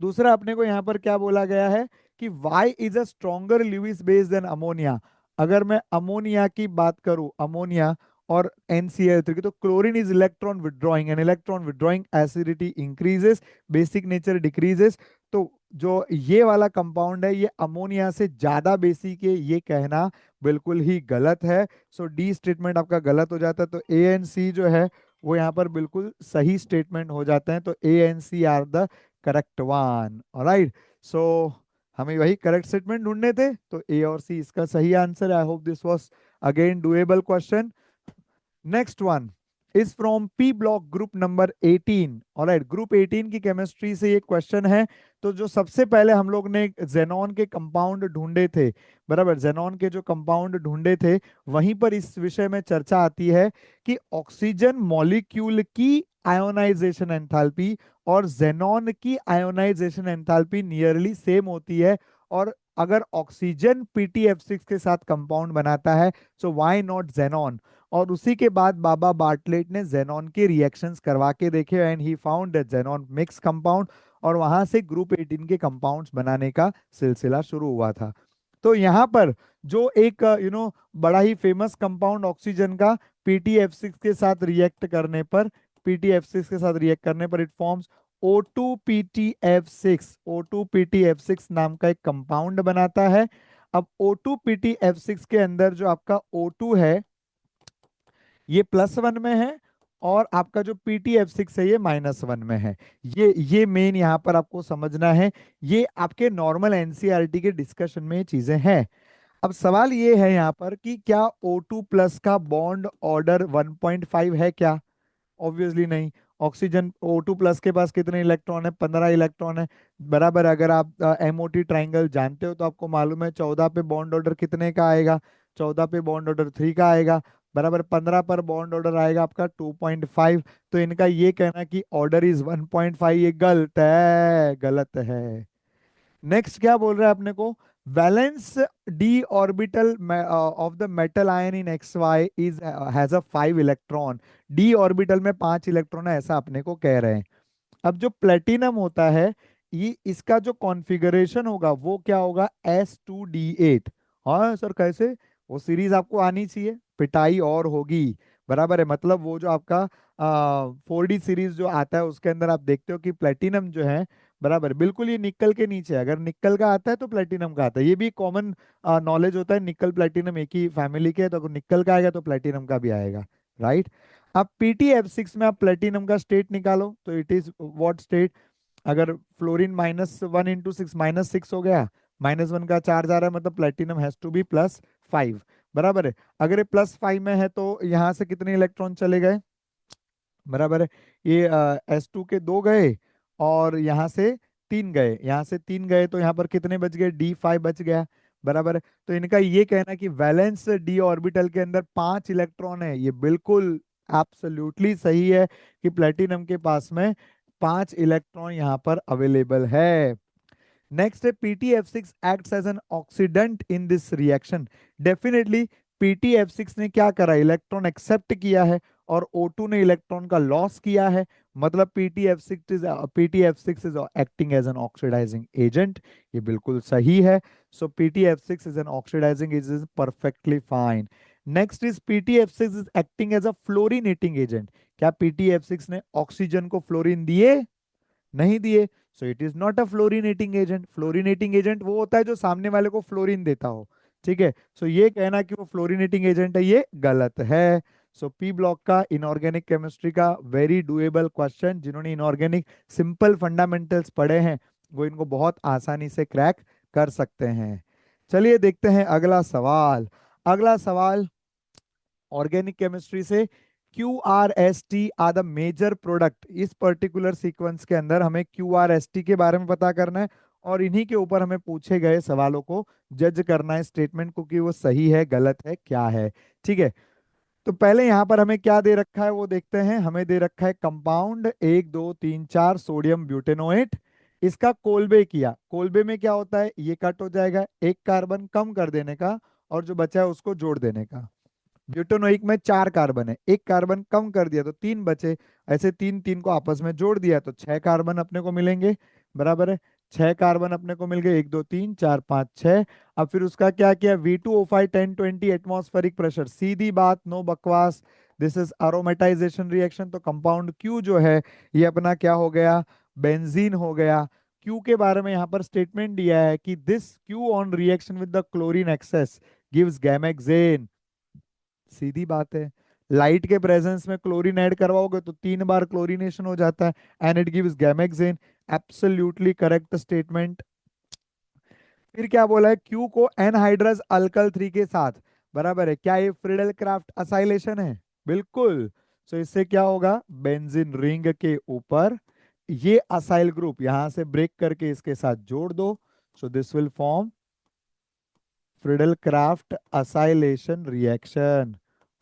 दूसरा अपने को यहाँ पर क्या बोला गया है कि Y is a stronger Lewis base than ammonia. अगर मैं अमोनिया की बात करूं, अमोनिया और NCl3 की, तो chlorine is electron withdrawing and electron withdrawing acidity increases, basic nature decreases. तो जो ये वाला कंपाउंड है ये अमोनिया से ज्यादा बेसिक है, ये कहना बिल्कुल ही गलत है। सो डी स्टेटमेंट आपका गलत हो जाता है। तो ए एंड सी जो है वो यहाँ पर बिल्कुल सही स्टेटमेंट हो जाते हैं। तो A and C are the correct one. Alright, so हमें वही करेक्ट स्टेटमेंट ढूंढने थे, तो ए और सी इसका सही आंसर है। आई hope this was again doable question. Next one is from P block group number 18। Alright, group 18 की केमिस्ट्री से ये क्वेश्चन है। तो जो सबसे पहले हम लोग ने जेनॉन के कंपाउंड ढूंढे थे, बराबर, जेनॉन के जो कंपाउंड ढूंढे थे, वहीं पर इस विषय में चर्चा आती है कि ऑक्सीजन मॉलिक्यूल की आयोनाइजेशन एंथैल्पी और जेनॉन की आयोनाइजेशन एंथैल्पी नियरली सेम होती है। और अगर ऑक्सीजन PTF6 के साथ कंपाउंड बनाता है, सो व्हाई नॉट जेनॉन। और उसी के बाद बाबा बार्टलेट ने जेनॉन के रिएक्शंस करवा के देखे and he found that xenon mix compound, और वहां से ग्रुप 18 के कंपाउंड्स बनाने का सिलसिला शुरू हुआ था। तो यहाँ पर जो एक बड़ा ही फेमस कंपाउंड ऑक्सीजन का PTF6 के साथ रिएक्ट करने पर, PTF6 के साथ रिएक्ट करने पर इट फॉर्म्स O2PTF6। O2PTF6 नाम का एक कंपाउंड बनाता है। अब O2PTF6 के अंदर जो आपका O2 है ये +1 में है, और आपका जो PTF6 है ये -1 में है। ये मेन यहाँ पर आपको समझना है। ये आपके नॉर्मल एनसीईआरटी के डिस्कशन में ये चीजें हैं। अब सवाल ये है यहाँ पर कि क्या O2+ का बॉन्ड ऑर्डर 1.5 है क्या? ऑब्वियसली नहीं। ऑक्सीजन O2+ के पास कितने इलेक्ट्रॉन है? 15 इलेक्ट्रॉन है, बराबर। अगर आप MOT ट्राइंगल जानते हो तो आपको मालूम है 14 पे बॉन्ड ऑर्डर कितने का आएगा? 14 पे बॉन्ड ऑर्डर 3 का आएगा, बराबर। 15 पर बॉन्ड ऑर्डर आएगा आपका 2.5। तो इनका ये कहना कि ऑर्डर इज 1.5, ये गलत है, गलत है। नेक्स्ट क्या बोल रहा है अपने को? Valence D orbital of the metal ion in X Y is has a 5 electron. D orbital में 5 इलेक्ट्रॉन है, ऐसा अपने को कह रहे हैं। अब जो प्लेटिनम होता है, ये इसका जो कॉन्फ़िगरेशन होगा वो क्या होगा? S2D8। हाँ सर, कैसे? वो सीरीज आपको आनी चाहिए, पिटाई और होगी, बराबर है। मतलब वो जो आपका 4D सीरीज जो आता है उसके अंदर आप देखते हो कि प्लेटिनम जो है, बराबर, बिल्कुल ये निकल के नीचे है। अगर निकल का आता है तो प्लेटिनम का आता है, ये भी कॉमन नॉलेज होता है। निकल प्लेटिनम एक ही फैमिली के हैं, तो अगर निकल का आएगा तो प्लेटिनम का भी आएगा, राइट। अब PTF6 में आप प्लेटिनम का स्टेट निकालो तो इट इज व्हाट स्टेट? अगर फ्लोरीन -1 × 6 -6 हो गया, -1 का चार्ज आ रहा है, मतलब प्लेटिनम हैज टू बी +5, बराबर है। अगर ये +5 में है तो यहाँ से कितने इलेक्ट्रॉन चले गए? बराबर है, ये S2 के 2 गए, और यहाँ से 3 गए, यहाँ से 3 गए, तो यहाँ पर कितने बच गए? D5 बच गया, बराबर है। तो इनका ये कहना कि वैलेंस D ऑर्बिटल के अंदर 5 इलेक्ट्रॉन है, ये बिल्कुल एब्सोल्युटली सही है कि प्लेटिनम के पास में 5 इलेक्ट्रॉन यहाँ पर अवेलेबल है। नेक्स्ट है PTF6 acts as an oxidant in this reaction. Definitely PTF6 ने क्या करा? इलेक्ट्रॉन एक्सेप्ट किया है, और O2 ने इलेक्ट्रॉन का लॉस किया है। मतलब PTF6 is acting as an oxidizing agent. ये बिल्कुल सही है। So PTF6 is an oxidizing agent, perfectly fine. Next is PTF6 is acting as a fluorinating agent. क्या PTF6 ने ऑक्सीजन को फ्लोरीन दिए? नहीं दिए। So it is not a fluorinating agent. Fluorinating agent वो होता है जो सामने वाले को फ्लोरीन देता हो, ठीक है। सो ये कहना कि वो फ्लोरिनेटिंग एजेंट है, ये गलत है। सो पी ब्लॉक का इनऑर्गेनिक केमिस्ट्री का वेरी डुएबल क्वेश्चन, जिन्होंने इनऑर्गेनिक सिंपल फंडामेंटल्स पढ़े हैं वो इनको बहुत आसानी से क्रैक कर सकते हैं। चलिए देखते हैं अगला सवाल। अगला सवाल ऑर्गेनिक केमिस्ट्री से, QRST are the major product. इस पर्टिकुलर सीक्वेंस के अंदर हमें QRST के बारे में पता करना है, और इन्हीं के ऊपर हमें पूछे गए सवालों को जज करना है स्टेटमेंट को कि वो सही है, गलत है, क्या है, ठीक है। तो पहले यहाँ पर हमें क्या दे रखा है वो देखते हैं। हमें दे रखा है कंपाउंड 1 2 3 4 सोडियम ब्यूटेनोएट। इसका कोलबे किया, कोलबे में क्या होता है? ये कट हो जाएगा, एक कार्बन कम कर देने का, और जो बचा है उसको जोड़ देने का। ब्यूटेनोइक में 4 कार्बन है, एक कार्बन कम कर दिया तो 3 बचे, ऐसे तीन तीन को आपस में जोड़ दिया तो 6 कार्बन अपने को मिलेंगे। बराबर है, 6 कार्बन अपने को मिल गए, 1 2 3 4 5 6। अब फिर उसका क्या किया, V2O5 1020 एटमॉस्फेरिक प्रेशर, सीधी बात, नो बकवास। This is aromatization reaction. तो कंपाउंड क्यू जो है ये अपना क्या हो गया, बेंजीन हो गया। क्यू के बारे में यहाँ पर स्टेटमेंट दिया है कि this Q on reaction with the chlorine excess gives gammexane. सीधी बात है, लाइट के प्रेजेंस में क्लोरीन ऐड करवाओगे तो 3 बार क्लोरीनेशन हो जाता है, and it gives gammexane. Absolutely correct statement. फिर क्या बोला है, क्यू को एनहाइड्रस अल्कल 3 के साथ, बराबर है, क्या ये फ्रीडल क्राफ्ट असाइलेशन है? बिल्कुल। सो इससे क्या होगा, बेंजीन रिंग के ऊपर ये असाइल ग्रुप यहां से ब्रेक करके इसके साथ जोड़ दो। So this will form Friedel craft acylation reaction,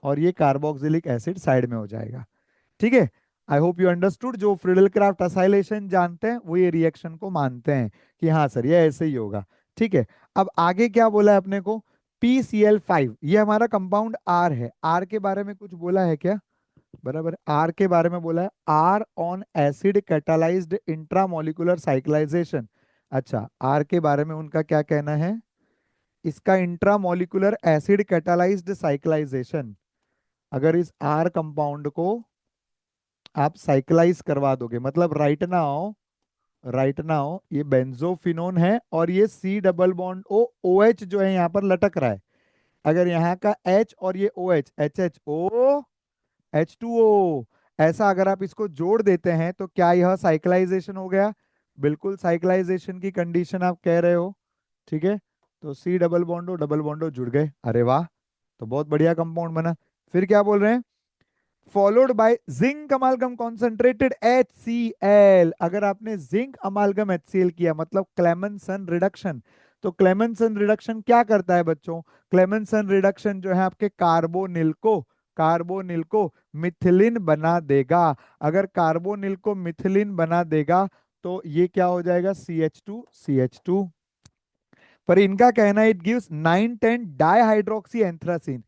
और ये कार्बोक्सिलिक एसिड साइड में हो जाएगा। ठीक है, आई होप यू अंडरस्टूड। जो फ्रीडल क्राफ्ट असाइलेशन जानते हैं वो ये रिएक्शन को मानते हैं कि हाँ सर ये ऐसे ही होगा। ठीक है, अब आगे क्या बोला है अपने को, PCl5, ये हमारा कंपाउंड आर है। आर के बारे में कुछ बोला है क्या? बराबर, आर के बारे में बोला है, R on acid catalyzed intramolecular cyclization. अच्छा, आर के बारे में उनका क्या कहना है, इसका इंट्रामोलिकुलर एसिड कैटालाइज्ड साइक्लाइजेशन, अगर इस आर कंपाउंड को आप साइक्लाइज करवा दोगे, मतलब राइट नाउ ये बेंजोफिनोन है और ये C double bond O O H जो है यहाँ पर लटक रहा है। अगर यहाँ का H और ये OH, HHO H2O, ऐसा अगर आप इसको जोड़ देते हैं तो क्या यह साइक्लाइजेशन हो गया? बिल्कुल साइक्लाइजेशन की कंडीशन आप कह रहे हो। ठीक है, तो सी डबल बॉन्डो जुड़ गए, अरे वाह, तो बहुत बढ़िया कंपाउंड बना। फिर क्या बोल रहे हैं, followed by zinc अमालगम concentrated HCl। अगर आपने जिंक अमालगम HCl किया मतलब क्लेमेंसन रिडक्शन। तो क्लेमेंसन रिडक्शन क्या करता है बच्चों, क्लेमेंसन रिडक्शन जो है आपके कार्बोनिल को मिथिलिन बना देगा। अगर कार्बोनिल को मिथिलिन बना देगा तो ये क्या हो जाएगा, CH2। पर इनका कहना है इट गिव्स 910 डाईहाइड्रोक्सी एंथ्रासीन।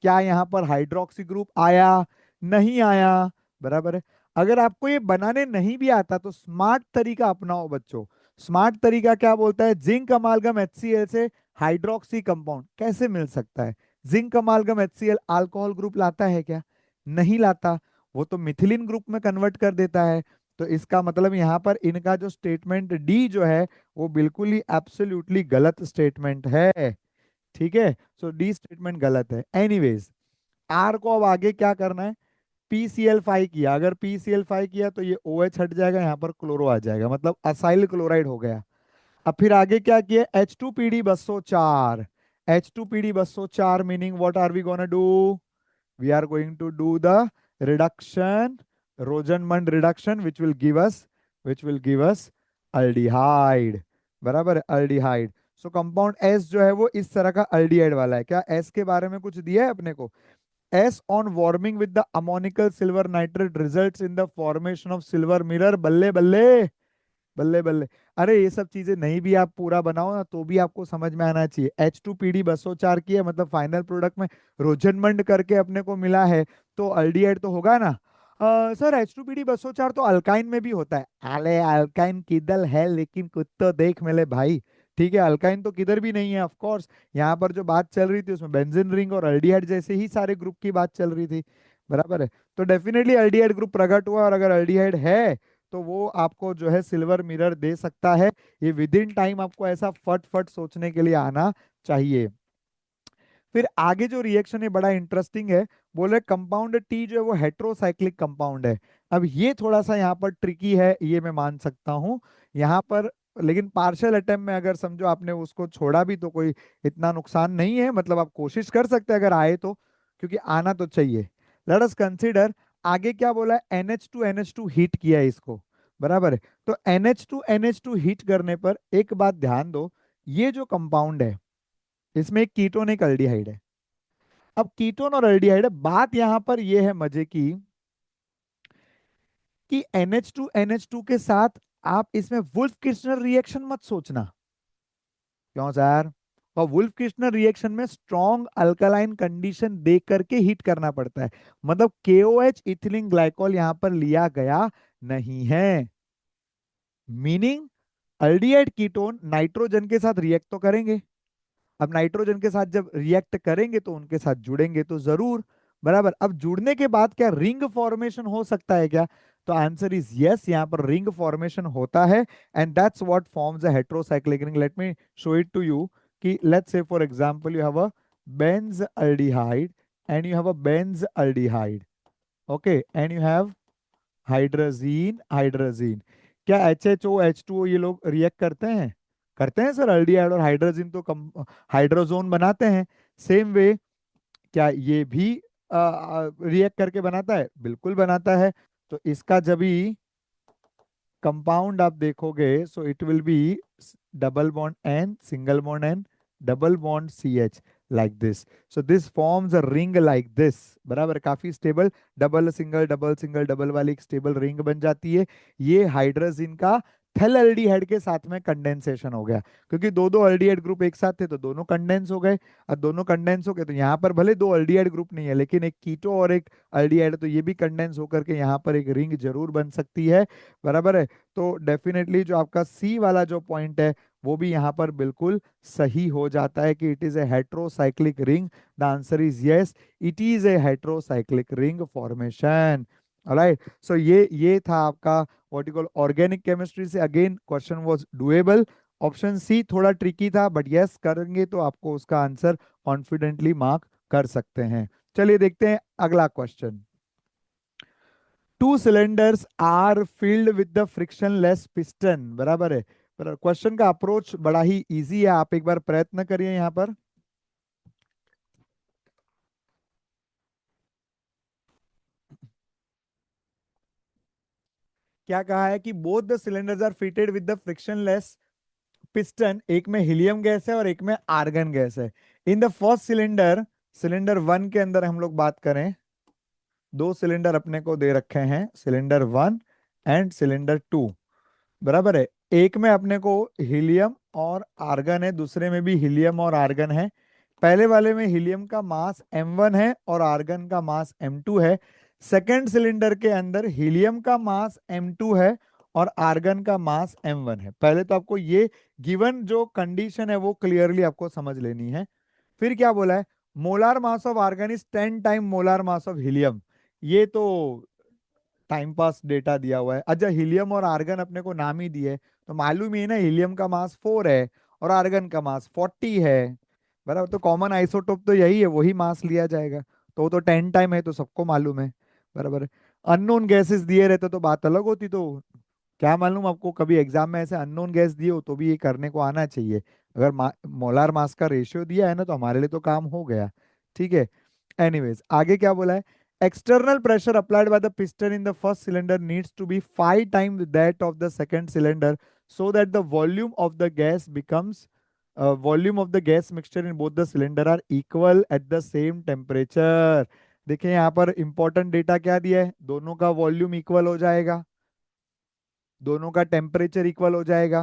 क्या यहाँ पर हाइड्रोक्सी ग्रुप आया? नहीं आया। बराबर है, अगर आपको ये बनाने नहीं भी आता तो स्मार्ट तरीका अपनाओ बच्चों। स्मार्ट तरीका क्या बोलता है, जिंक अमालगम HCl से हाइड्रोक्सी कंपाउंड कैसे मिल सकता है? जिंक अमालगम HCl अल्कोहल ग्रुप लाता है क्या? नहीं लाता, वो तो मिथिलिन ग्रुप में कन्वर्ट कर देता है। तो इसका मतलब यहाँ पर इनका जो स्टेटमेंट डी जो है वो बिल्कुल ही एब्सोल्युटली गलत स्टेटमेंट है। ठीक है, सो डी स्टेटमेंट गलत है। एनीवेज, आर को अब आगे क्या करना है, PCl5 किया, अगर PCl5 किया तो ये OH हट जाएगा, यहाँ पर क्लोरो आ जाएगा, मतलब असाइल क्लोराइड हो गया। अब फिर आगे क्या किया, H2PD204। H2PD204 meaning what are we gonna do, we are going to do the reduction, rosenmund reduction, which will give us aldehyde। बराबर है, अल्डिहाइड। सो कंपाउंड एस जो है वो इस तरह का अल्डिहाइड वाला है। क्या एस के बारे में कुछ दिया है अपने को, S on warming with the ammoniacal silver nitrate results in the formation of silver mirror. बल्ले बल्ले, बल्ले बल्ले। अरे ये सब चीजें नहीं भी आप पूरा बनाओ ना तो भी आपको समझ में आना चाहिए। H2PD204 की है, मतलब फाइनल प्रोडक्ट में रोजनमंड करके अपने को मिला है, तो अल्डिहाइड तो होगा ना। सर H2PD204 तो अल्काइन में भी होता है। अरे अल्काइन किधर है, लेकिन कुछ तो देख मिले भाई। ठीक है, अल्काइन तो किधर भी नहीं है ऑफ कोर्स। यहाँ पर जो बात चल रही थी उसमें बेंजीन रिंग और अल्डिहाइड जैसे ही सारे ग्रुप की बात चल रही थी। बराबर है, तो डेफिनेटली अल्डिहाइड ग्रुप प्रकट हुआ, और अगर अल्डिहाइड है तो वो आपको जो है सिल्वर मिरर दे सकता है। ये विद इन टाइम आपको ऐसा फट फट सोचने के लिए आना चाहिए। फिर आगे जो रिएक्शन है बड़ा इंटरेस्टिंग है। बोल रहे कंपाउंड टी जो है वो हेट्रोसाइक्लिक कंपाउंड है। अब ये थोड़ा सा यहाँ पर ट्रिकी है, ये मैं मान सकता हूँ यहाँ पर, लेकिन पार्शियल अटेम्प्ट में अगर समझो आपने उसको छोड़ा भी तो कोई इतना नुकसान नहीं है, मतलब आप कोशिश कर सकते हैं अगर आए तो, क्योंकि आना तो चाहिए। लेट अस कंसीडर, आगे क्या बोला है, NH2NH2 हीट किया है इसको। बराबर है, तो NH2NH2 हीट करने पर एक बात ध्यान दो, ये जो कंपाउंड है इसमें एक कीटोन एक अल्डिहाइड है। अब कीटोन और अल्डिहाइड है, बात यहां पर यह है मजे की कि NH2NH2 के साथ आप इसमें वुल्फ किर्चनर रिएक्शन मत सोचना। क्यों सर? और वुल्फ किर्चनर रिएक्शन में स्ट्रॉन्ग अल्कलाइन कंडीशन देख करके हीट करना पड़ता है। मतलब KOH इथिलीन ग्लाइकॉल यहां पर लिया गया नहीं है। मीनिंग अल्डिहाइड कीटोन नाइट्रोजन के साथ रिएक्ट तो करेंगे। अब नाइट्रोजन के साथ जब रिएक्ट करेंगे तो उनके साथ जुड़ेंगे तो जरूर। बराबर। अब जुड़ने के बाद क्या रिंग फॉर्मेशन हो सकता है क्या? तो आंसर इज यस, यहाँ पर रिंग फॉर्मेशन होता है। And that's what forms a heterocyclic ring. Let me show it to you कि let's say for example you have a benzaldehyde and you have a benzaldehyde, okay, and you have hydrogen hydrogen. क्या HHO H2O ये लोग react करते हैं? करते हैं sir. Aldehyde और hydrazine तो कम हाइड्रोजोन बनाते हैं। सेम वे क्या ये भी रिएक्ट करके बनाता है? बिल्कुल बनाता है। तो इसका जब भी कंपाउंड आप देखोगे so it will be double bond N, single bond N, double bond CH, like this. So this forms a ring like this. बराबर। काफी स्टेबल, डबल सिंगल डबल वाली एक स्टेबल रिंग बन जाती है। ये हाइड्रोजन का थेल्डिहाइड के साथ में कंडेंसेशन हो गया, क्योंकि दो दो अल्डिहाइड ग्रुप एक साथ थे तो दोनों कंडेंस हो गए। और दोनों कंडेंस हो गए तो यहाँ पर भले दो अल्डिहाइड ग्रुप नहीं है लेकिन एक कीटो और एक अल्डिहाइड, तो ये भी कंडेंस होकर के यहाँ पर एक रिंग जरूर बन सकती है। बराबर है। तो डेफिनेटली जो आपका सी वाला जो पॉइंट है वो भी यहाँ पर बिल्कुल सही हो जाता है कि it is a heterocyclic ring. The answer is yes, it is a heterocyclic ring formation. Alright. सो ये था आपका what you call organic chemistry से। Again question was doable. Option C थोड़ा ट्रिकी था बट यस करेंगे तो आपको उसका आंसर कॉन्फिडेंटली मार्क कर सकते हैं। चलिए देखते हैं अगला question. Two cylinders are filled with the frictionless piston. बराबर है। पर क्वेश्चन का अप्रोच बड़ा ही इजी है, आप एक बार प्रयत्न करिए यहां पर। क्या कहा है कि both the cylinders are fitted with the frictionless piston. एक में हीलियम गैस है और एक में आर्गन गैस है। In the first cylinder, cylinder one के अंदर हम लोग बात करें, दो सिलेंडर अपने को दे रखे हैं, cylinder one and cylinder two. बराबर है। एक में अपने को हीलियम और आर्गन है, दूसरे में भी हीलियम और आर्गन है। पहले वाले में हीलियम का मास m1 है और आर्गन का मास m2 है। सेकेंड सिलेंडर के अंदर हीलियम का मास m2 है और आर्गन का मास m1 है। पहले तो आपको ये गिवन जो कंडीशन है वो क्लियरली आपको समझ लेनी है। फिर क्या बोला है? Molar mass of argon is 10 time molar mass of helium. ये तो टाइम पास डेटा दिया हुआ है। अच्छा, हीलियम और आर्गन अपने को नाम ही दिए तो मालूम ही है ना, हीलियम का मास 4 है और आर्गन का मास 40 है। बराबर। तो कॉमन आइसोटोप तो यही है, वही मास लिया जाएगा। तो वो तो 10 टाइम है तो सबको मालूम है। बराबर। अननोन गैसेस दिए रहते तो बात अलग होती। तो क्या मालूम आपको कभी एग्जाम में ऐसे अननोन गैस दिए हो तो भी ये करने को आना चाहिए। अगर मोलार मास का रेशियो दिया है ना तो हमारे लिए तो काम हो गया। ठीक है। एनीवेज आगे क्या बोला है? External pressure applied by the piston in the first cylinder needs to be 5 times that of the second cylinder so that the volume of the gas mixture in both the cylinder are equal at the same temperature। देखिए यहाँ पर important data क्या दिया है? दोनों का volume equal हो जाएगा, दोनों का टेम्परेचर इक्वल हो जाएगा।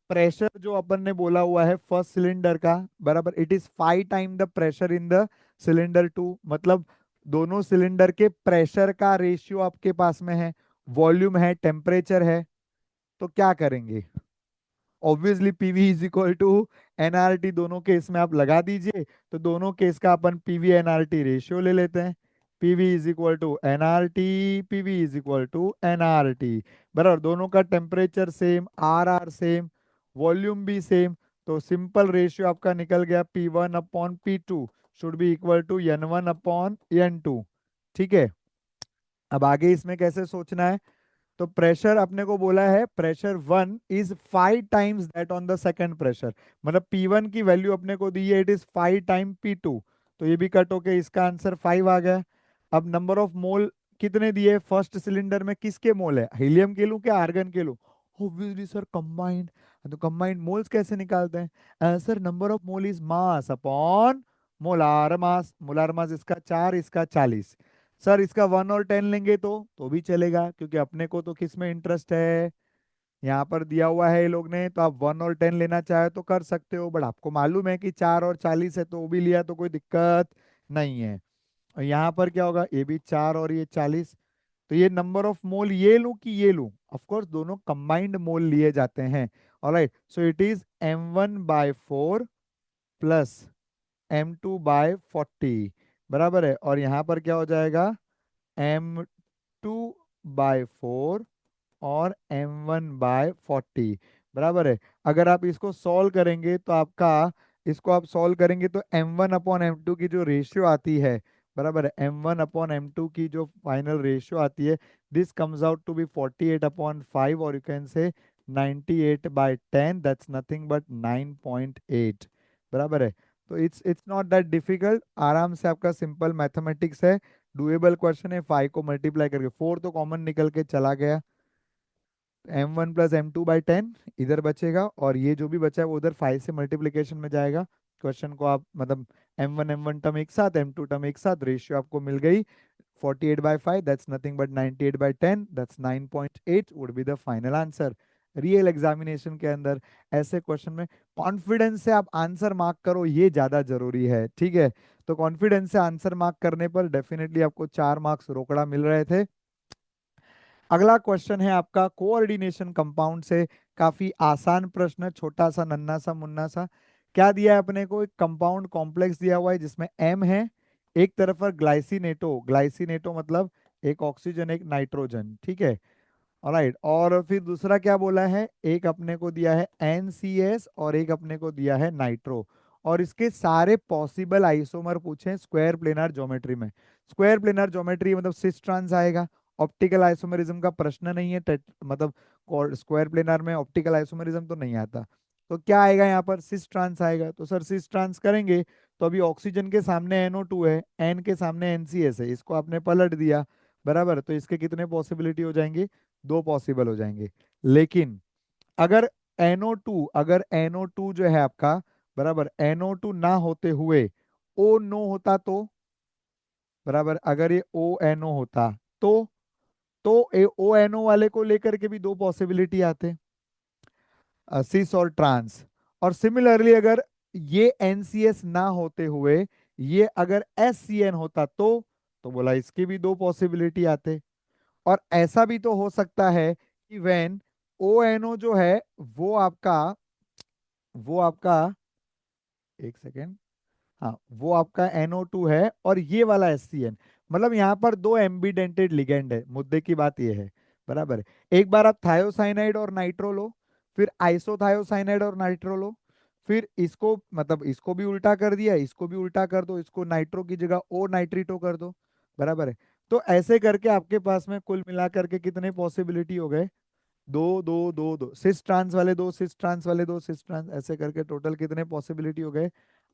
प्रेशर जो अपन ने बोला हुआ है फर्स्ट सिलेंडर का, बराबर, it is 5 time the pressure in the cylinder two. मतलब दोनों सिलेंडर के प्रेशर का रेशियो आपके पास में है, वॉल्यूम है, टेम्परेचर है। तो क्या करेंगे? Obviously PV is equal to NRT. दोनों केस में आप लगा दीजिए तो दोनों केस का अपन पीवी एनआरटी रेशियो ले लेते हैं। PV is equal to NRT, PV is equal to NRT. बराबर। दोनों का temperature same, R R same, volume भी सेम। तो सिंपल रेशियो आपका निकल गया P1/P2 should be equal to N1/N2। ठीक है। अब आगे इसमें कैसे सोचना है? तो प्रेशर अपने को बोला है pressure one is 5 times that on the second pressure. मतलब P1 की वैल्यू अपने को दी है, इट इज 5 टाइम P2। तो ये भी कट होके इसका आंसर 5 आ गया। अब नंबर ऑफ मोल कितने दिए फर्स्ट सिलेंडर में? किसके मोल है? हीलियम के लूं क्या आर्गन के लूं? Obviously sir combined. तो कंबाइंड मोल्स कैसे निकालते हैं? Sir number of mole is mass upon molar mass. Molar mass इसका 4, इसका 40। सर इसका 1 और 10 लेंगे तो भी चलेगा, क्योंकि अपने को तो किस में इंटरेस्ट है? यहाँ पर दिया हुआ है ये लोग ने, तो आप 1 और 10 लेना चाहे तो कर सकते हो, बट आपको मालूम है कि 4 और 40 है तो वो भी लिया तो कोई दिक्कत नहीं है। और यहाँ पर क्या होगा, ये भी 4 और ये 40, तो ये नंबर ऑफ मोल ये लूं कि ये लूं, ऑफ कोर्स दोनों कंबाइंड मोल लिए जाते हैं। Alright, so it is M1/4 plus M2/40, बराबर है। और यहाँ पर क्या हो जाएगा, M2/4 और M1/40, बराबर है। अगर आप इसको सॉल्व करेंगे तो आपका, इसको आप सॉल्व करेंगे तो M1/M2 की जो रेशियो आती है, बराबर है, M1/M2 की जो फाइनल रेशियो आती है, this comes out to be 48/5, और you can say 98/10, that's nothing but 9.8, बराबर है। तो इट्स नॉट दैट डिफिकल्ट, आराम से आपका सिंपल मैथमेटिक्स है, डुएबल क्वेश्चन है। 5 को मल्टीप्लाई करके, 4 तो कॉमन निकल के चला गया, M1 + M2/10 इधर बचेगा, और ये जो भी बचा है वो उधर 5 से मल्टीप्लीकेशन में जाएगा। क्वेश्चन को आप मतलब M1 टर्म एक साथ, M2 टर्म एक साथ, रेशियो आपको मिल गई 48/5, that's nothing but 98/10, that's 9.8 would be the final answer. Real examination के अंदर ऐसे क्वेश्चन में कॉन्फिडेंस से आप आंसर मार्क करो, ये ज्यादा जरूरी है, ठीक है। तो कॉन्फिडेंस से आंसर मार्क करने पर डेफिनेटली आपको 4 मार्क्स रोकड़ा मिल रहे थे। अगला क्वेश्चन है आपका कोऑर्डिनेशन कंपाउंड से, काफी आसान प्रश्न, छोटा सा नन्ना सा मुन्ना सा। क्या दिया है अपने को, एक कंपाउंड कॉम्प्लेक्स दिया हुआ है जिसमें M है, एक तरफ पर ग्लाइसिनेटो, ग्लाइसिनेटो मतलब एक ऑक्सीजन एक नाइट्रोजन, ठीक है। ऑलराइट, और फिर दूसरा क्या बोला है, एक अपने को दिया है NCS और एक अपने को दिया है नाइट्रो, और इसके सारे पॉसिबल आइसोमर पूछे स्क्वायर प्लेनर ज्योमेट्री में। स्क्वायर प्लेनर ज्योमेट्री मतलब सिस ट्रांस आएगा, ऑप्टिकल आइसोमरिज्म का प्रश्न नहीं है, मतलब स्क्वायर प्लेनर में ऑप्टिकल आइसोमरिज्म तो नहीं आता। तो क्या आएगा यहाँ पर, सिस ट्रांस आएगा। तो सर सिस ट्रांस करेंगे तो अभी ऑक्सीजन के सामने NO2 है, N के सामने NCS है, इसको आपने पलट दिया, बराबर, तो इसके कितने पॉसिबिलिटी हो जाएंगे, 2 पॉसिबल हो जाएंगे। लेकिन अगर NO2, अगर NO2 जो है आपका, बराबर, NO2 ना होते हुए O नो होता तो, बराबर, अगर ये ONO होता तो ये ONO वाले को लेकर के भी 2 पॉसिबिलिटी आते, सिस और ट्रांस। और सिमिलरली अगर ये NCS ना होते हुए ये अगर SCN होता तो बोला इसकी भी 2 पॉसिबिलिटी आते। और ऐसा भी तो हो सकता है कि वेन ONO जो है वो आपका एक सेकेंड, हाँ वो आपका NO2 है और ये वाला SCN, मतलब यहाँ पर 2 एम्बिडेंटेड लिगेंड है, मुद्दे की बात ये है, बराबर है। एक बार आप थायोसाइनाइड और नाइट्रो लो, फिर आइसोथायोसाइनाइड और नाइट्रो लो, फिर इसको मतलब इसको भी उल्टा कर दिया, इसको भी उल्टा कर दो, इसको नाइट्रो की जगह ओ नाइट्रिटो कर दो, बराबर है। तो ऐसे करके आपके पास में कुल मिला करके कितने पॉसिबिलिटी हो गए, दो दो दो दो, सिस ट्रांस वाले दो, सिस ट्रांस वाले दो, सिस ट्रांस, ऐसे करके टोटल कितने पॉसिबिलिटी हो गए,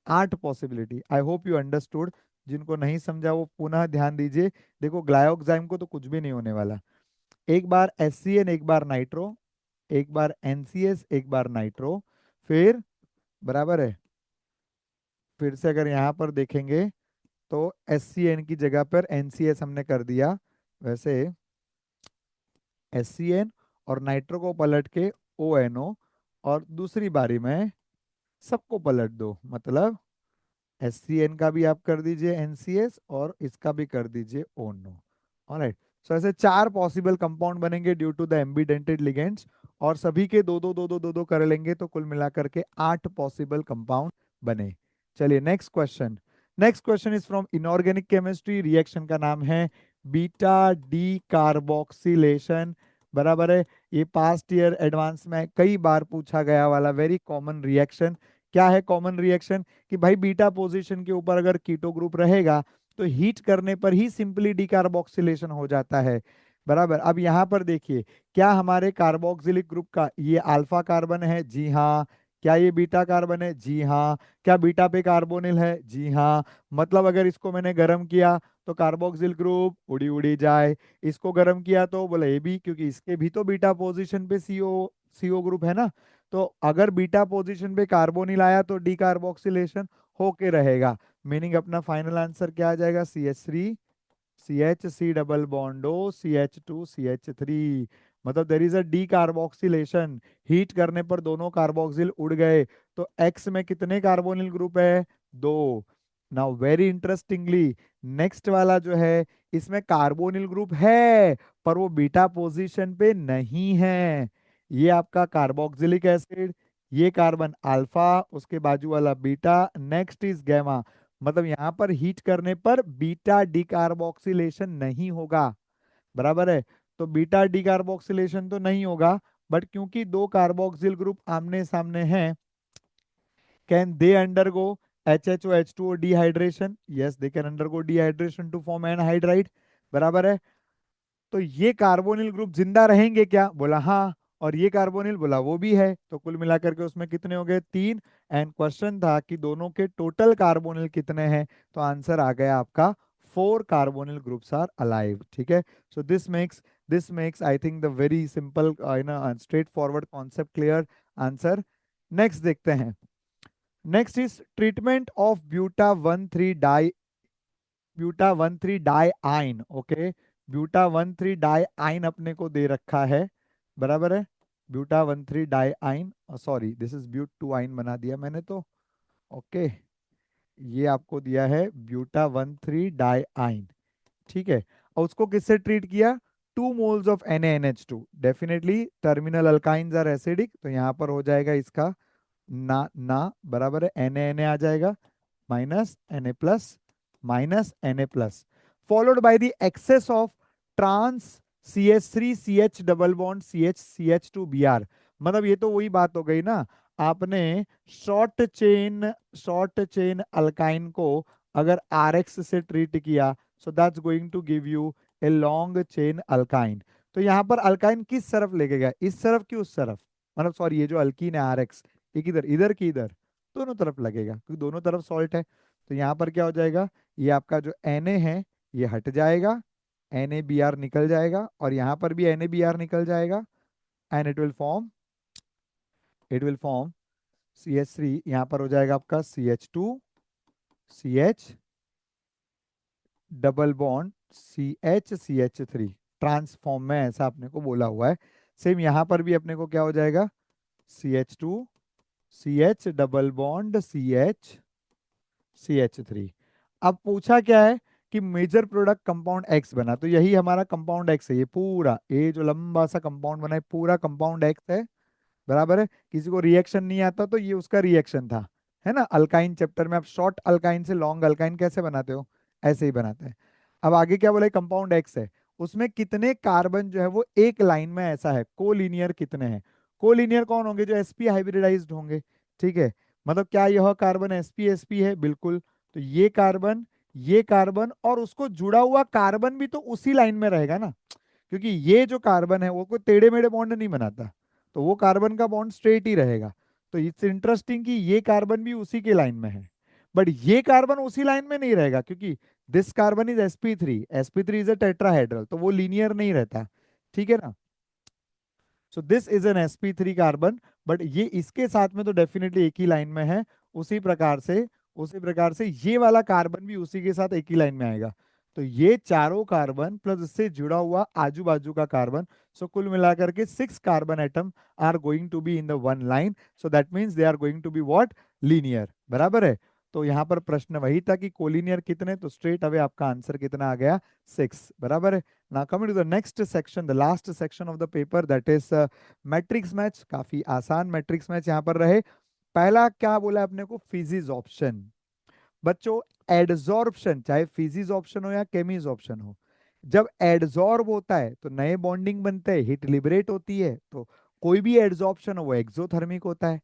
8 possibility. I hope you understood. जिनको नहीं समझा वो पुनः ध्यान दीजिए। देखो ग्लायोक्साइम को तो कुछ भी नहीं होने वाला, एक बार SCN एक बार नाइट्रो, एक बार NCS एक बार नाइट्रो, फिर, बराबर है, फिर से अगर यहाँ पर देखेंगे तो SCN की जगह पर NCS हमने कर दिया, वैसे SCN और नाइट्रो को पलट के ONO, और दूसरी बारी में सबको पलट दो, मतलब SCN का भी आप कर दीजिए NCS और इसका भी कर दीजिए ONO। ऑलराइट, सो ऐसे 4 पॉसिबल कंपाउंड बनेंगे due to the ambidentate ligands, और सभी के दो दो दो दो दो दो कर लेंगे तो कुल मिलाकर के 8 पॉसिबल कंपाउंड बने। चलिए next question. Next question is from inorganic chemistry, reaction का नाम है बीटा डी कार्बोक्सिलेशन, बराबर है। ये पास्ट ईयर एडवांस में कई बार पूछा गया वाला वेरी कॉमन रिएक्शन। क्या है कॉमन रिएक्शन, कि भाई बीटा पोजीशन के ऊपर अगर कीटो ग्रुप रहेगा तो हीट करने पर ही सिंपली डिकार्बोक्सिलेशन हो जाता है, बराबर। अब यहाँ पर देखिए, क्या हमारे कार्बोक्सिलिक ग्रुप का ये अल्फा कार्बन है, जी हाँ। क्या ये बीटा कार्बन है, जी हाँ। क्या बीटा पे कार्बोनिल है, जी हाँ। मतलब अगर इसको मैंने गर्म किया तो कार्बोक्सिल ग्रुप उड़ी उड़ी जाए, इसको गर्म किया तो बोला ये भी, क्योंकि इसके भी तो बीटा पोजीशन पे CO ग्रुप है ना। तो अगर बीटा पोजीशन पे कार्बोनिल आया तो डीकार्बोक्सिलेशन होके रहेगा, मीनिंग अपना फाइनल आंसर क्या आ जाएगा, CH3 CH, C double bond O, CH2 CH3, मतलब there is a D carboxylation, heat करने पर दोनों कार्बोक्सिल उड़ गए। तो एक्स में कितने कार्बोनिल ग्रुप है? दो। नाउ वेरी इंटरेस्टिंगली, नेक्स्ट वाला जो है इसमें कार्बोनिल ग्रुप है पर वो बीटा पोजीशन पे नहीं है। ये आपका कार्बोक्सिलिक एसिड, ये कार्बन अल्फा, उसके बाजू वाला बीटा, नेक्स्ट इज गैमा। मतलब यहां पर हीट करने पर बीटा डिकार्बोक्सिलेशन नहीं होगा, बराबर है। तो बीटा डिकार्बोक्सिलेशन तो नहीं होगा, बट क्योंकि दो कार्बोक्सिल ग्रुप आमने सामने हैं, can they undergo HHO dehydration? Yes, they can undergo dehydration to form anhydride, बराबर है। तो ये कार्बोनिल ग्रुप जिंदा रहेंगे क्या? बोला हाँ। और ये कार्बोनिल, बोला वो भी है। तो कुल मिलाकर के उसमें कितने हो गए? तीन। एंड क्वेश्चन था कि दोनों के टोटल कार्बोनिल कितने हैं, तो आंसर आ गया आपका 4 कार्बोनिल ग्रुप्स आर अलाइव। ठीक है, so this makes I think the very simple straight forward concept clear answer. Next देखते हैं। Next is treatment of buta 1,3 di yne. Okay, buta 1,3 di yne अपने को दे रखा है, बराबर है। Buta 1,3 di yne, sorry this is but 2 yne बना दिया मैंने तो। ओके, ये आपको दिया है ब्यूटा 1,3 डाई आइन, ठीक है। और उसको किससे ट्रीट किया? 2 moles of NaNH2। Definitely terminal alkynes are acidic, तो यहाँ पर हो जाएगा इसका ना ना, बराबर है, Na आ जाएगा, minus Na plus followed by the excess of trans CH3CH double bond CH2Br। मतलब ये तो वही बात हो गई ना, आपने शॉर्ट चेन अल्काइन को अगर RX से ट्रीट किया, so that's going to give you a long chain alkyne. तो यहाँ पर अल्काइन किस तरफ लेके गया? इस तरफ की उस तरफ? मतलब सॉरी, ये जो अल्कीन है RX, ये किधर, इधर की इधर? दोनों तरफ लगेगा, क्योंकि दोनों तरफ सॉल्ट है। तो यहाँ पर क्या हो जाएगा? ये आपका जो Na है ये हट जाएगा, NaBr निकल जाएगा, और यहाँ पर भी NaBr निकल जाएगा, and it will form CH3। यहाँ पर हो जाएगा आपका CH2CH double bond CH3। Transform में ऐसा अपने को बोला हुआ है। सेम यहाँ पर भी अपने को क्या हो जाएगा? CH2CH double bond CH3। अब पूछा क्या है कि मेजर प्रोडक्ट कंपाउंड एक्स बना, तो यही हमारा कंपाउंड एक्स है। ये पूरा, ये जो लंबा सा कंपाउंड बना है पूरा कंपाउंड एक्स है, बराबर है। किसी को रिएक्शन नहीं आता तो ये उसका रिएक्शन था, है ना। अल्काइन चैप्टर में आप शॉर्ट अल्काइन से लॉन्ग अल्काइन कैसे बनाते हो, ऐसे ही बनाते हैं। अब आगे क्या बोला? कंपाउंड एक्स है, उसमें कितने कार्बन जो है वो एक लाइन में ऐसा है, कोलिनियर कितने हैं? कोलिनियर कौन होंगे? जो sp हाइब्रिडाइज्ड होंगे, ठीक है। मतलब क्या यह कार्बन sp है? बिल्कुल। तो ये कार्बन और उसको जुड़ा हुआ कार्बन भी तो उसी लाइन में रहेगा ना, क्योंकि ये जो कार्बन है वो कोई टेढ़े मेढ़े बॉन्ड नहीं बनाता, तो वो कार्बन का बॉन्ड स्ट्रेट ही रहेगा। तो इट्स इंटरेस्टिंग कि ये कार्बन भी उसी के लाइन में है, बट ये कार्बन उसी लाइन में नहीं रहेगा, क्योंकि this carbon is sp3 is a tetrahedral, तो वो लीनियर नहीं रहता, ठीक है ना। So this is an sp3 carbon, but ये इसके साथ में तो डेफिनेटली एक ही लाइन में है। उसी प्रकार से ये वाला कार्बन भी उसी के साथ एक ही लाइन में आएगा। तो ये चारों कार्बन प्लस इससे जुड़ा हुआ आजू बाजू का कार्बन, सो कुल मिलाकर के 6 carbon atom are going to be in the one line. So that means they are going to be what? Linear, बराबर है। तो यहाँ पर प्रश्न वही था कि कोलिनियर कितने, तो स्ट्रेट अवे आपका आंसर कितना आ गया? 6, बराबर है। Now coming to the next section, the last section of the paper, that is matrix match. काफी आसान मैट्रिक्स मैच यहाँ पर रहे। पहला क्या बोला अपने को? फिजिज ऑप्शन। बच्चों, एडजॉर्प्शन, चाहे फिजिज ऑप्शन हो या केमीज ऑप्शन हो, जब एडजॉर्ब होता है तो नए बॉन्डिंग बनते हैं, हीट लिबरेट होती है। तो कोई भी एड्सॉर्प्शन हो वो एक्सोथर्मिक होता है।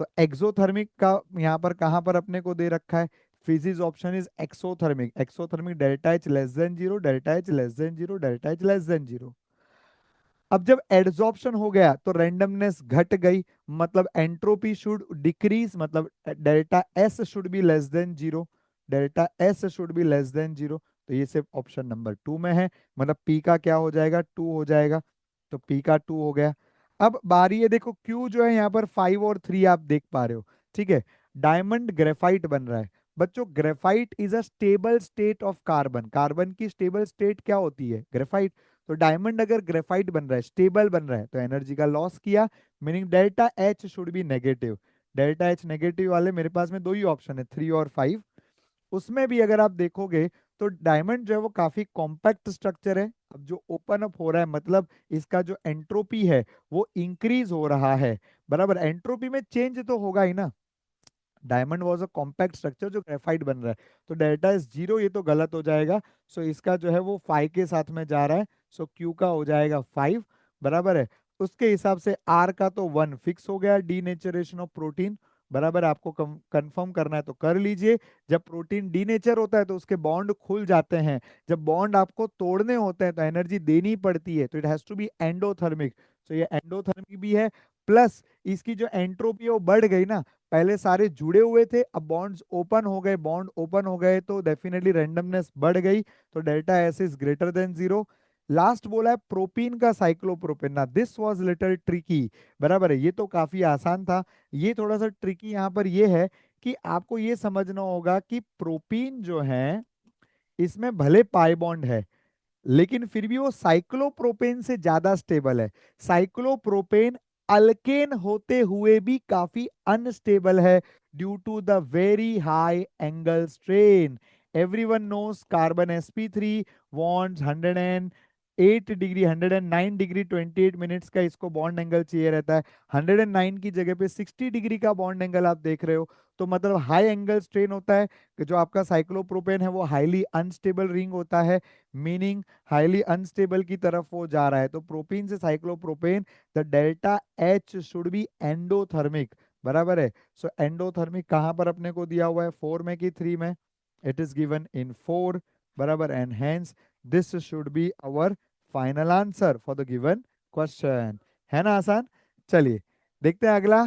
तो एक्सोथर्मिक का यहाँ पर कहाँ पर अपने को दे रखा है? Physisorption is exothermic delta H less than zero, delta H less than zero, delta H less than zero. अब जब एड्सॉर्प्शन हो गया तो रैंडमनेस घट गई, मतलब एंट्रोपी शुड डिक्रीज, मतलब delta S should be less than zero, delta S should be less than zero. तो ये सिर्फ ऑप्शन नंबर 2 में है, मतलब पी का क्या हो जाएगा? 2 हो जाएगा। तो पी का 2 हो गया। अब बारी है, देखो क्यू जो है यहाँ पर 5 और 3 आप देख पा रहे हो, ठीक है। डायमंड ग्रेफाइट बन रहा है। बच्चों, graphite is a stable state of carbon. Carbon की स्टेबल स्टेट क्या होती है? ग्रेफाइट। तो डायमंड अगर ग्रेफाइट बन रहा है, स्टेबल बन रहा है, तो एनर्जी का लॉस किया, meaning delta H should be negative. Delta H negative वाले मेरे पास में दो ही ऑप्शन है, 3 और 5। उसमें भी अगर आप देखोगे तो डायमंड जो है वो काफी कॉम्पैक्ट स्ट्रक्चर है। अब जो ओपन अप हो रहा है मतलब इसका जो एंट्रोपी है वो इंक्रीज हो रहा है, बराबर। एंट्रोपी में चेंज तो होगा ही ना। Diamond was a compact structure जो ग्रेफाइट बन रहा है, तो डेल्टा इज 0, ये तो गलत हो जाएगा। सो इसका जो है वो 5 के साथ में जा रहा है, सो क्यू का हो जाएगा 5, बराबर है। उसके हिसाब से आर का तो 1 फिक्स हो गया, डीनेचरेशन ऑफ प्रोटीन, बराबर। आपको कंफर्म करना है तो कर लीजिए। जब प्रोटीन डीनेचर होता है तो उसके बॉन्ड खुल जाते हैं। जब बॉन्ड आपको तोड़ने होते हैं तो एनर्जी देनी पड़ती है, तो it has to be endothermic. तो ये एंडोथर्मिक भी है, प्लस इसकी जो एंट्रोपी है वो बढ़ गई ना। पहले सारे जुड़े हुए थे, अब बॉन्ड्स ओपन हो गए, बॉन्ड ओपन हो गए तो डेफिनेटली रैंडमनेस बढ़ गई, तो delta S is greater than 0। Last बोला है प्रोपीन का साइक्लोप्रोपेन, ना दिस वाज लिटिल ट्रिकी, बराबर है। ये तो काफी आसान था। ये थोड़ा सा ट्रिकी यहाँ पर ये है कि आपको ये समझना होगा कि प्रोपीन जो है इसमें भले पाई बॉन्ड है, लेकिन फिर भी वो साइक्लोप्रोपेन से ज्यादा स्टेबल है। साइक्लोप्रोपेन अल्केन होते हुए भी काफी अनस्टेबल है due to the very high angle strain. Everyone knows carbon sp3 wants 108 degree, 109 degree 28 minutes का इसको बॉन्ड एंगल चाहिए रहता है। 109 की जगह पे 60 डिग्री का बॉन्ड एंगल आप देख रहे हो, तो मतलब हाई एंगल स्ट्रेन होता है कि जो आपका साइक्लोप्रोपेन है वो हाईली अनस्टेबल रिंग होता है, मीनिंग हाईली अनस्टेबल की तरफ वो जा रहा है। तो प्रोपीन से cyclopropane, the delta H should be endothermic, बराबर है। सो एंडोथर्मिक कहां पर अपने को दिया हुआ है, 4 में कि 3 में? इट इज गिवन इन 4, बराबर। And hence this should be our final answer for the given question. है ना आसान? चलिए देखते हैं अगला।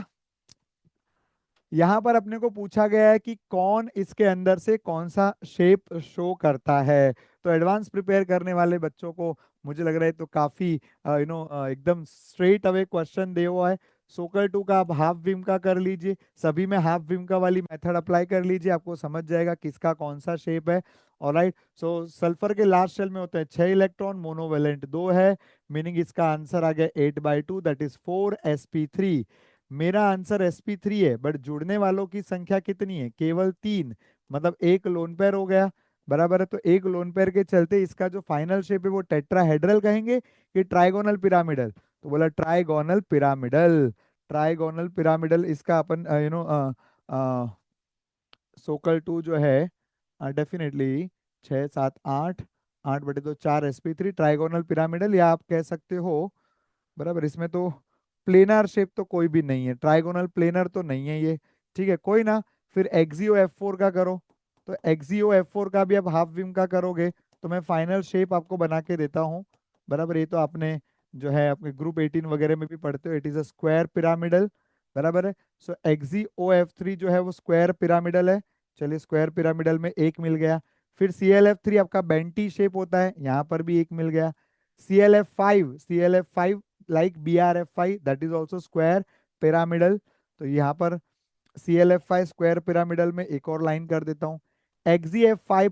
यहाँ पर अपने को पूछा गया है कि कौन इसके अंदर से कौन सा शेप शो करता है। तो एडवांस प्रिपेयर करने वाले बच्चों को मुझे लग रहा है तो काफी एकदम स्ट्रेट अवे क्वेश्चन दे हुआ है। सोकर 2 का आप हाफ विम का कर लीजिए, सभी में हाफ विम का वाली मेथड अप्लाई कर लीजिए, आपको समझ जाएगा किसका कौन सा शेप है। ऑलराइट, सो सल्फर के लास्ट शेल में होते हैं 6 इलेक्ट्रॉन, मोनोवेलेंट 2 है, मीनिंग इसका आंसर आ गया 8/2, दैट इज 4sp3। मेरा आंसर sp3 है, बट जुड़ने वालों की संख्या कितनी है, केवल 3, मतलब एक लोन पेयर हो गया, बराबर है। तो एक लोन पेयर के चलते इसका जो फाइनल शेप है वो टेट्राहेड्रल कहेंगे कि ट्राइगोनल पिरामिडल? तो बोला ट्राइगोनल पिरामिडल। ट्राइगोनल पिरामिडल इसका अपन सोकल 2 जो है डेफिनेटली 6 7 8, 8/2 4sp3 ट्राइगोनल पिरामिडल, या आप कह सकते हो, बराबर। इसमें तो प्लेनर शेप तो कोई भी नहीं है, ट्राइगोनल प्लेनर तो नहीं है ये, ठीक है कोई ना। फिर एक्सियो F4 का करो, तो एक्सियो F4 का भी अब हाफ विम का करोगे, तो मैं फाइनल शेप आपको बना के देता हूँ, बराबर। ये तो आपने जो है अपने ग्रुप 18 वगैरह में भी पढ़ते हो, it is a square pyramidal, बराबर है। सो एक्सियो F3 जो है वो स्क्वायर पिरामिडल है। चलिए स्क्वायर पिरामिडल में एक मिल गया। फिर ClF3 आपका बेंटी शेप होता है, यहाँ पर भी एक मिल गया। ClF5 like BRF5 that is also square pyramidal, तो यहाँ पर ClF5 स्क्वायर पिरामिडल में एक और लाइन कर देता हूँ। XeF5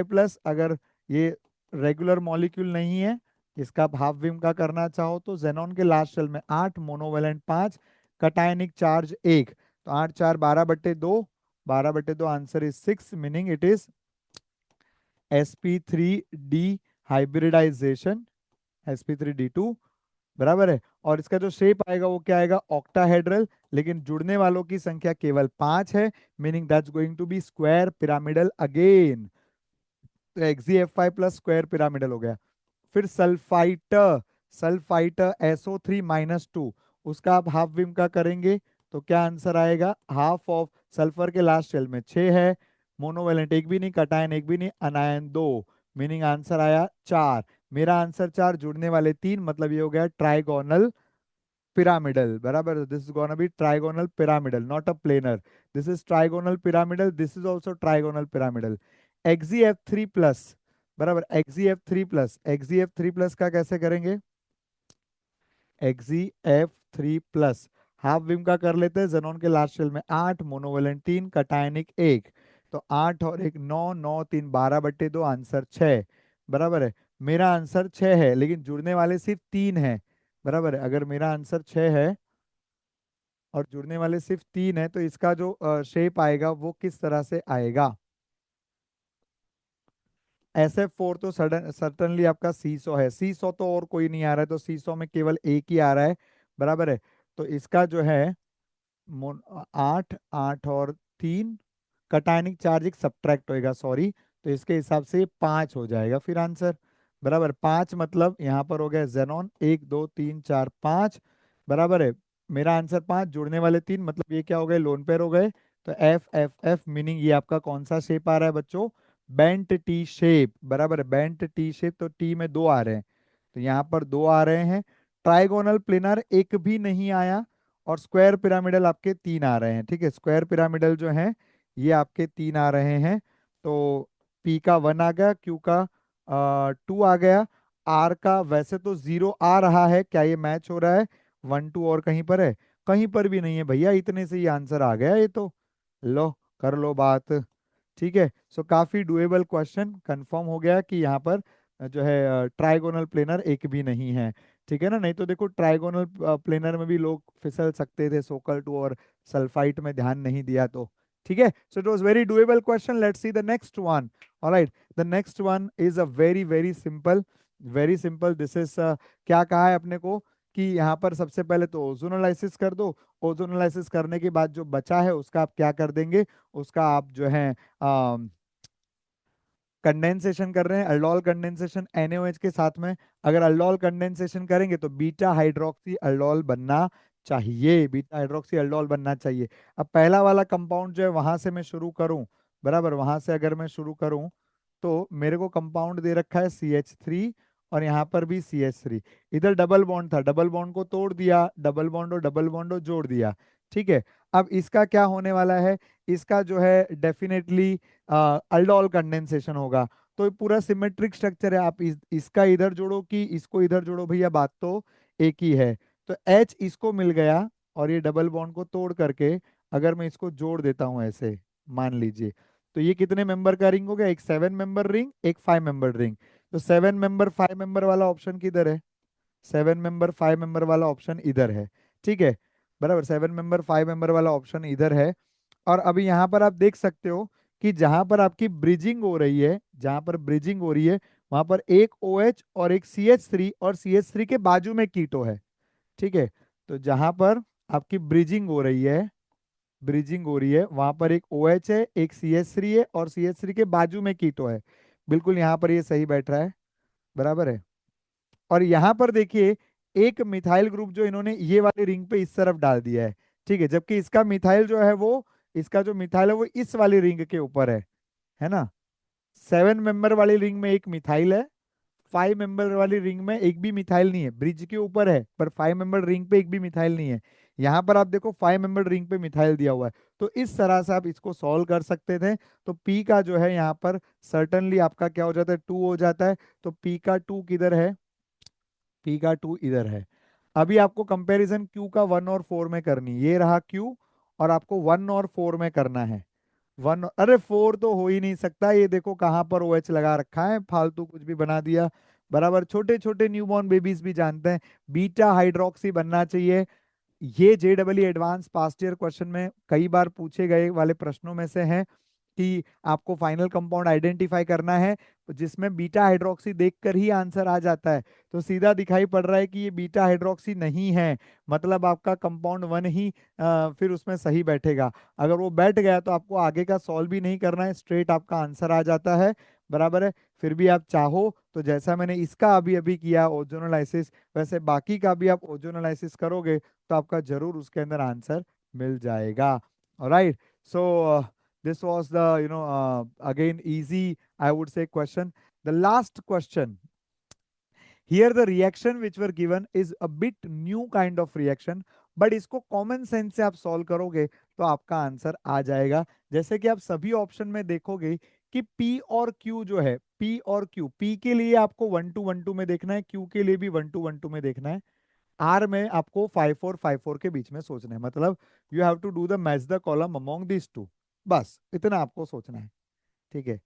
प्लस अगर ये रेगुलर मॉलिक्यूल नहीं है, इसका आप हाफ विम का करना चाहो तो जेनॉन के लास्ट शेल में 8, मोनोवेलेंट 5, कटायनिक चार्ज 1, तो 8 4 12/2, 12/2 answer is 6, meaning it is sp3d hybridization, sp3d2, बराबर है। और इसका जो शेप आएगा वो क्या आएगा, ऑक्टाहेड्रल, लेकिन जुड़ने वालों की संख्या केवल 5 है, meaning that's going to be square pyramidal again. तो XeF5 प्लस स्क्वायर पिरामिडल हो गया। फिर सल्फाइट, सल्फाइट SO3-2, उसका आप हाफ विम का करेंगे तो क्या आंसर आएगा, हाफ ऑफ सल्फर के लास्ट शेल में 6 है, मोनोवेलेंट एक भी नहीं, कटायन एक भी नहीं, अनायन 2, मीनिंग आंसर आया 4। मेरा आंसर 4, जुड़ने वाले 3, मतलब ये हो गया ट्राइगोनल pyramidal, बराबर। This is gonna be trigonal pyramidal, not a planar. This is trigonal pyramidal, this is also trigonal pyramidal. XeF3 plus, बराबर। XeF3 प्लस का कैसे करेंगे, XeF3 प्लस हाफ विम का कर लेते हैं, जेनॉन के लास्ट शेल में 8, मोनोवेलेंट 3, कटायनिक 1, तो 8 और 1 9, 9 3 12/2 आंसर 6, बराबर है। मेरा आंसर 6 है लेकिन जुड़ने वाले सिर्फ 3 है, बराबर है। अगर मेरा आंसर 6 है और जुड़ने वाले सिर्फ 3 है तो इसका जो शेप आएगा वो किस तरह से आएगा? SF4 तो सडन सर्टनली आपका सीसो है, सीसो तो और कोई नहीं आ रहा है, तो सीसो में केवल एक ही आ रहा है, बराबर है। तो इसका जो है 8 8 और 3, कटायनिक चार्ज एक सब्ट्रैक्ट होएगा, सॉरी, तो इसके हिसाब से 5 हो जाएगा फिर आंसर, बराबर। 5 मतलब यहाँ पर हो गया जेनॉन, 1 2 3 4 5, बराबर है। मेरा आंसर 5, जुड़ने वाले 3, मतलब ये क्या हो गए, लोन पेयर हो गए। तो F मीनिंग ये आपका कौन सा शेप आ रहा है बच्चों? बेंट टी शेप, बराबर है। बेंट टी शेप, तो टी में 2 आ रहे हैं, तो यहाँ पर 2 आ रहे हैं। ट्राइगोनल प्लेनर एक भी नहीं आया, और स्क्वायर पिरामिडल आपके 3 आ रहे हैं, ठीक है। स्क्वायर पिरामिडल जो है ये आपके 3 आ रहे हैं। तो पी का 1 आ गया, क्यू का 2 आ गया, आर का वैसे तो 0 आ रहा है, क्या ये मैच हो रहा है? 1 2 और कहीं पर है? कहीं पर भी नहीं है भैया, इतने से ही आंसर आ गया ये तो। लो, कर लो बात, ठीक है। सो काफी डुएबल क्वेश्चन, कंफर्म हो गया कि यहाँ पर जो है ट्राइगोनल प्लेनर एक भी नहीं है, ठीक है ना। नहीं तो देखो ट्राइगोनल प्लेनर में भी लोग फिसल सकते थे, सोकल टू और सल्फाइट में ध्यान नहीं दिया तो, ठीक है। So it was very doable question. Let's see the next one. Alright, the next one is a very very simple, very simple. This is क्या कहा है अपने को कि यहाँ पर सबसे पहले तो ओजोनोलाइसिस कर दो। ओजोनोलाइसिस करने के बाद जो बचा है उसका आप क्या कर देंगे? उसका आप जो है कंडेंसेशन कर रहे हैं, अल्डोल कंडेंसेशन NaOH के साथ में। अगर अल्डोल कंडेंसेशन करेंगे तो बीटा हाइड्रोक्सी अल्डोल बनना चाहिए, बीटा हाइड्रोक्सी अल्डोल बनना चाहिए। अब पहला वाला कंपाउंड जो है वहां से मैं शुरू करूं, बराबर, वहां से अगर मैं शुरू करूं तो मेरे को कंपाउंड दे रखा है CH3, और यहाँ पर भी CH3। इधर डबल बॉन्ड था, डबल बॉन्ड को तोड़ दिया, डबल बॉन्ड और डबल बॉन्ड को जोड़ दिया, ठीक है। अब इसका क्या होने वाला है? इसका जो है डेफिनेटली अल्डोल कंडेंसेशन होगा। तो ये पूरा सिमेट्रिक स्ट्रक्चर है, आप इसका इधर जोड़ो कि इसको इधर जोड़ो भैया, बात तो एक ही है। तो H इसको मिल गया, और ये डबल बॉन्ड को तोड़ करके अगर मैं इसको जोड़ देता हूं ऐसे, मान लीजिए, तो ये कितने मेंबर का रिंग हो गया? एक 7 मेंबर रिंग, एक 5 मेंबर रिंग। तो 7 मेंबर 5 मेंबर वाला ऑप्शन किधर है? 7 मेंबर 5 मेंबर वाला ऑप्शन इधर है, ठीक है, बराबर। 7 मेंबर 5 मेंबर वाला ऑप्शन इधर है। और अभी यहाँ पर आप देख सकते हो कि जहां पर आपकी ब्रिजिंग हो रही है, जहां पर ब्रिजिंग हो रही है वहां पर एक OH और एक CH3, और CH3 के बाजू में कीटो है, ठीक है। तो जहां पर आपकी ब्रिजिंग हो रही है, ब्रिजिंग हो रही है वहां पर एक OH है, एक CH3 है, और CH3 के बाजू में कीटो है, बिल्कुल यहाँ पर ये सही बैठ रहा है, बराबर है। और यहाँ पर देखिए एक मिथाइल ग्रुप जो इन्होंने ये वाली रिंग पे इस तरफ डाल दिया है, ठीक है, जबकि इसका मिथाइल जो है वो, इसका जो मिथाइल है वो इस वाली रिंग के ऊपर है ना। 7 मेंबर वाली रिंग में एक मिथाइल है, 5 मेंबर वाली रिंग में एक भी मिथाइल नहीं है, ब्रिज के ऊपर है पर 5 मेंबर रिंग पे एक भी मिथाइल नहीं है। यहाँ पर आप देखो 5 मेंबर रिंग पे मिथाइल दिया हुआ है, तो इस तरह से आप इसको सॉल्व कर सकते थे। तो पी का जो है यहाँ पर सर्टनली आपका क्या हो जाता है? 2 हो जाता है। तो पी का 2 किधर है? पी का 2 इधर है। अभी आपको कंपैरिजन क्यू का 1 और 4 में करनी, ये रहा क्यू, और आपको 1 और 4 में करना है। 1, अरे 4 तो हो ही नहीं सकता, ये देखो कहाँ पर OH लगा रखा है, फालतू कुछ भी बना दिया, बराबर। छोटे छोटे न्यूबॉर्न बेबीज भी जानते हैं बीटा हाइड्रोक्सी बनना चाहिए। ये JEE advance past year question में कई बार पूछे गए वाले प्रश्नों में से है कि आपको फाइनल कंपाउंड आइडेंटिफाई करना है, जिसमें बीटा हाइड्रोक्सी देखकर ही आंसर आ जाता है। तो सीधा दिखाई पड़ रहा है कि ये बीटा हाइड्रोक्सी नहीं है, मतलब आपका कंपाउंड 1 ही फिर उसमें सही बैठेगा। अगर वो बैठ गया तो आपको आगे का सॉल्व भी नहीं करना है, स्ट्रेट आपका आंसर आ जाता है, बराबर है। फिर भी आप चाहो तो जैसा मैंने इसका अभी अभी किया ओजोनोलाइसिस, वैसे बाकी का भी आप ओजोनोलाइसिस करोगे तो आपका जरूर उसके अंदर आंसर मिल जाएगा। Alright, so this was the again easy, I would say, question. The last question here, the reaction which were given is a bit new kind of reaction, but इसको कॉमन सेंस से आप solve करोगे तो आपका answer आ जाएगा। जैसे कि आप सभी ऑप्शन में देखोगे कि P और Q जो है, P और Q, P के लिए आपको 1 2 1 2 में देखना है, Q के लिए भी 1 2 1 2 में देखना है, R में आपको 5 4 5 4 के बीच में सोचना है, मतलब you have to do the match the column among this two, बस इतना आपको सोचना है, ठीक है।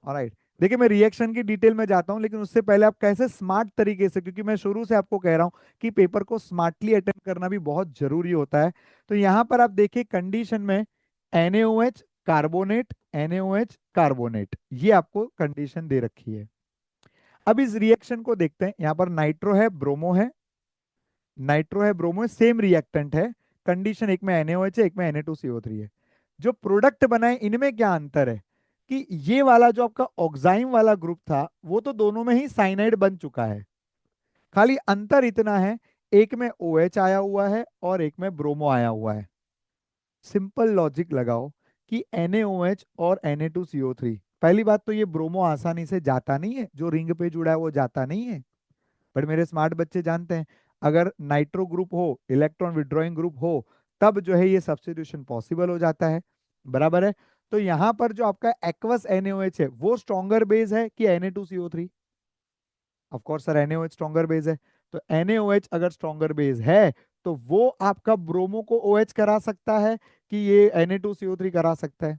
ऑलराइट, देखिए मैं रिएक्शन की डिटेल में जाता हूं, लेकिन उससे पहले आप कैसे स्मार्ट तरीके से, क्योंकि मैं शुरू से आपको कह रहा हूं कि पेपर को स्मार्टली अटेम्प्ट करना भी बहुत जरूरी होता है। तो यहां पर आप देखिए कंडीशन में NaOH कार्बोनेट, NaOH कार्बोनेट, ये आपको कंडीशन दे रखी है। अब इस रिएक्शन को देखते हैं। यहाँ पर नाइट्रो है, ब्रोमो है, नाइट्रो है, ब्रोमो है, सेम रिएक्टेंट है। कंडीशन एक में NaOH है, एक में Na2CO3 है। जो प्रोडक्ट बना है इनमें क्या अंतर है कि ये वाला जो आपका ऑक्साइम वाला ग्रुप था वो तो दोनों में ही साइनाइड बन चुका है। खाली अंतर इतना है, एक में OH आया हुआ है और एक में ब्रोमो आया हुआ है। सिंपल लॉजिक लगाओ कि NaOH और Na2CO3, पहली बात तो ये ब्रोमो आसानी से जाता नहीं है, जो रिंग पे जुड़ा है वो जाता नहीं है। बट मेरे स्मार्ट बच्चे जानते हैं अगर नाइट्रो ग्रुप हो, इलेक्ट्रॉन विड्रॉइंग ग्रुप हो, तब जो है ये सब्स्टिट्यूशन पॉसिबल हो जाता है। बराबर है। तो यहां पर जो आपका एक्वस NaOH है वो स्ट्रॉन्गर बेस है कि Na2CO3? Of course sir, NaOH stronger base है। तो NaOH अगर स्ट्रॉन्गर बेस है तो वो आपका ब्रोमो को OH करा सकता है कि ये Na2CO3 करा सकता है?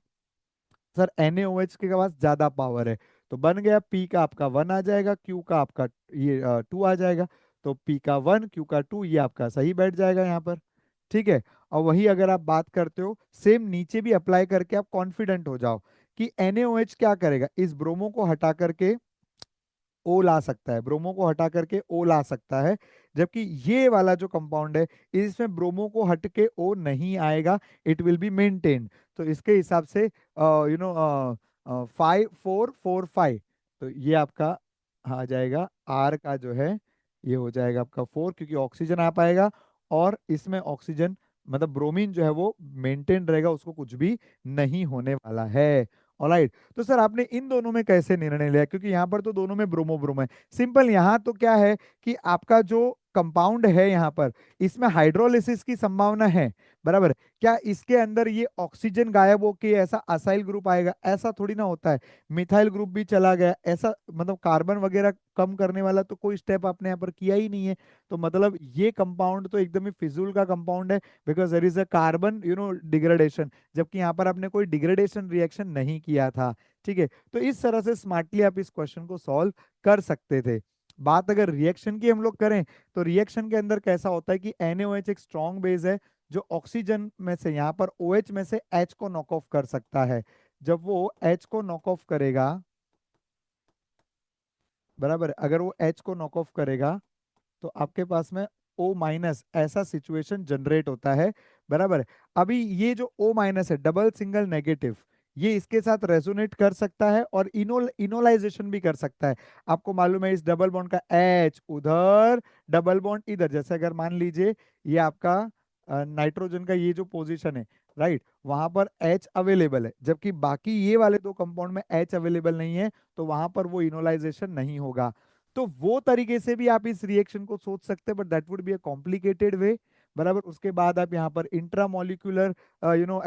सर NaOH के पास ज्यादा पावर है। तो बन गया, P का आपका 1 आ जाएगा, Q का आपका ये 2 आ जाएगा। तो P का 1, Q का 2, ये आपका सही बैठ जाएगा यहाँ पर। ठीक है। और वही अगर आप बात करते हो सेम नीचे भी अप्लाई करके आप कॉन्फिडेंट हो जाओ कि NaOH क्या करेगा, इस ब्रोमो को हटा करके ओ ला सकता है, ब्रोमो को हटा करके ओ ला सकता है। जबकि ये वाला जो कंपाउंड है इसमें ब्रोमो को हट के ओ नहीं आएगा, इट विल बी मेंटेन्ड। तो इसके हिसाब से 5 4 4 5, तो ये आपका आ जाएगा आर का जो है, ये हो जाएगा आपका 4, क्योंकि ऑक्सीजन आ पाएगा और इसमें ऑक्सीजन मतलब ब्रोमीन जो है वो मेंटेन रहेगा, उसको कुछ भी नहीं होने वाला है। ऑलराइट। तो सर आपने इन दोनों में कैसे निर्णय लिया, क्योंकि यहाँ पर तो दोनों में ब्रोमो ब्रोमो है। सिंपल, यहाँ तो क्या है कि आपका जो कंपाउंड है यहाँ पर, इसमें हाइड्रोलिसिस की संभावना है। बराबर। क्या इसके अंदर ये ऑक्सीजन गायब होके ऐसा असाइल ग्रुप आएगा? ऐसा थोड़ी ना होता है। मिथाइल ग्रुप भी चला गया, ऐसा मतलब कार्बन वगैरह कम करने वाला तो कोई स्टेप आपने यहाँ पर किया ही नहीं है। तो मतलब ये कंपाउंड तो एकदम ही फिजूल का कंपाउंड है, because there is a carbon degradation, जबकि यहाँ पर आपने कोई डिग्रेडेशन रिएक्शन नहीं किया था। ठीक है। तो इस तरह से स्मार्टली आप इस क्वेश्चन को सॉल्व कर सकते थे। बात अगर रिएक्शन की हम लोग करें तो रिएक्शन के अंदर कैसा होता है कि NaOH एक स्ट्रॉन्ग बेस है जो ऑक्सीजन में से यहाँ पर OH में से H को नॉक ऑफ कर सकता है। जब वो H को नॉक ऑफ करेगा, बराबर, अगर वो H को नॉक ऑफ करेगा तो आपके पास में O माइनस ऐसा सिचुएशन जनरेट होता है। बराबर। अभी ये जो O माइनस है, डबल सिंगल नेगेटिव, ये इसके साथ रेजोनेट कर सकता है और इनोलाइजेशन भी कर सकता है। आपको मालूम है इस डबल बॉन्ड का H उधर, डबल बॉन्ड इधर, जैसे अगर मान लीजिए ये आपका नाइट्रोजन का ये जो पोजीशन है, राइट, वहां पर H अवेलेबल है, जबकि बाकी ये वाले दो कंपाउंड में H अवेलेबल नहीं है, तो वहां पर वो इनोलाइजेशन नहीं होगा। तो वो तरीके से भी आप इस रिएक्शन को सोच सकते हैं, but that would be a complicated way. बराबर। उसके बाद आप यहाँ पर इंट्रामोलिकुलर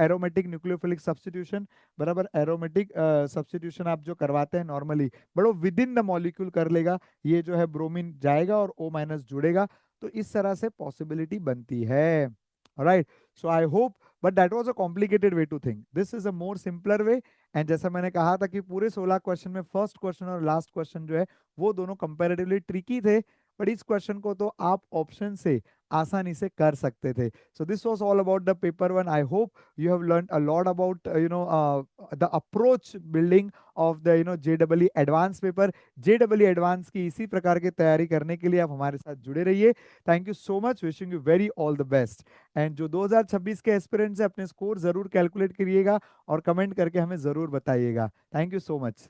एरोमेटिक न्यूक्लियोफिलिक सब्स्टिट्यूशन, बराबर, एरोमेटिक सब्स्टिट्यूशन आप जो करवाते हैं नॉर्मली, बट वो विद इन द मॉलिक्यूल कर लेगा, ये जो है ब्रोमीन जाएगा और O माइनस जुड़ेगा। तो इस तरह से पॉसिबिलिटी बनती है। Right. So I hope, but that was a complicated way to think, this is a more simpler way. And जैसा मैंने कहा था कि पूरे 16 क्वेश्चन में फर्स्ट क्वेश्चन और लास्ट क्वेश्चन जो है वो दोनों कंपैरेटिवली ट्रिकी थे, बट इस क्वेश्चन को तो आप ऑप्शन से आसानी से कर सकते थे। So this was all about the paper one. I hope you have learn a lot about the approach building of the JEE advance paper. JEE advance की इसी प्रकार की तैयारी करने के लिए आप हमारे साथ जुड़े रहिए। Thank you so much, wishing you very all the best. And जो 2026 के एस्पिरेंट्स है अपने स्कोर जरूर कैलकुलेट करिएगा और कमेंट करके हमें जरूर बताइएगा। Thank you so much.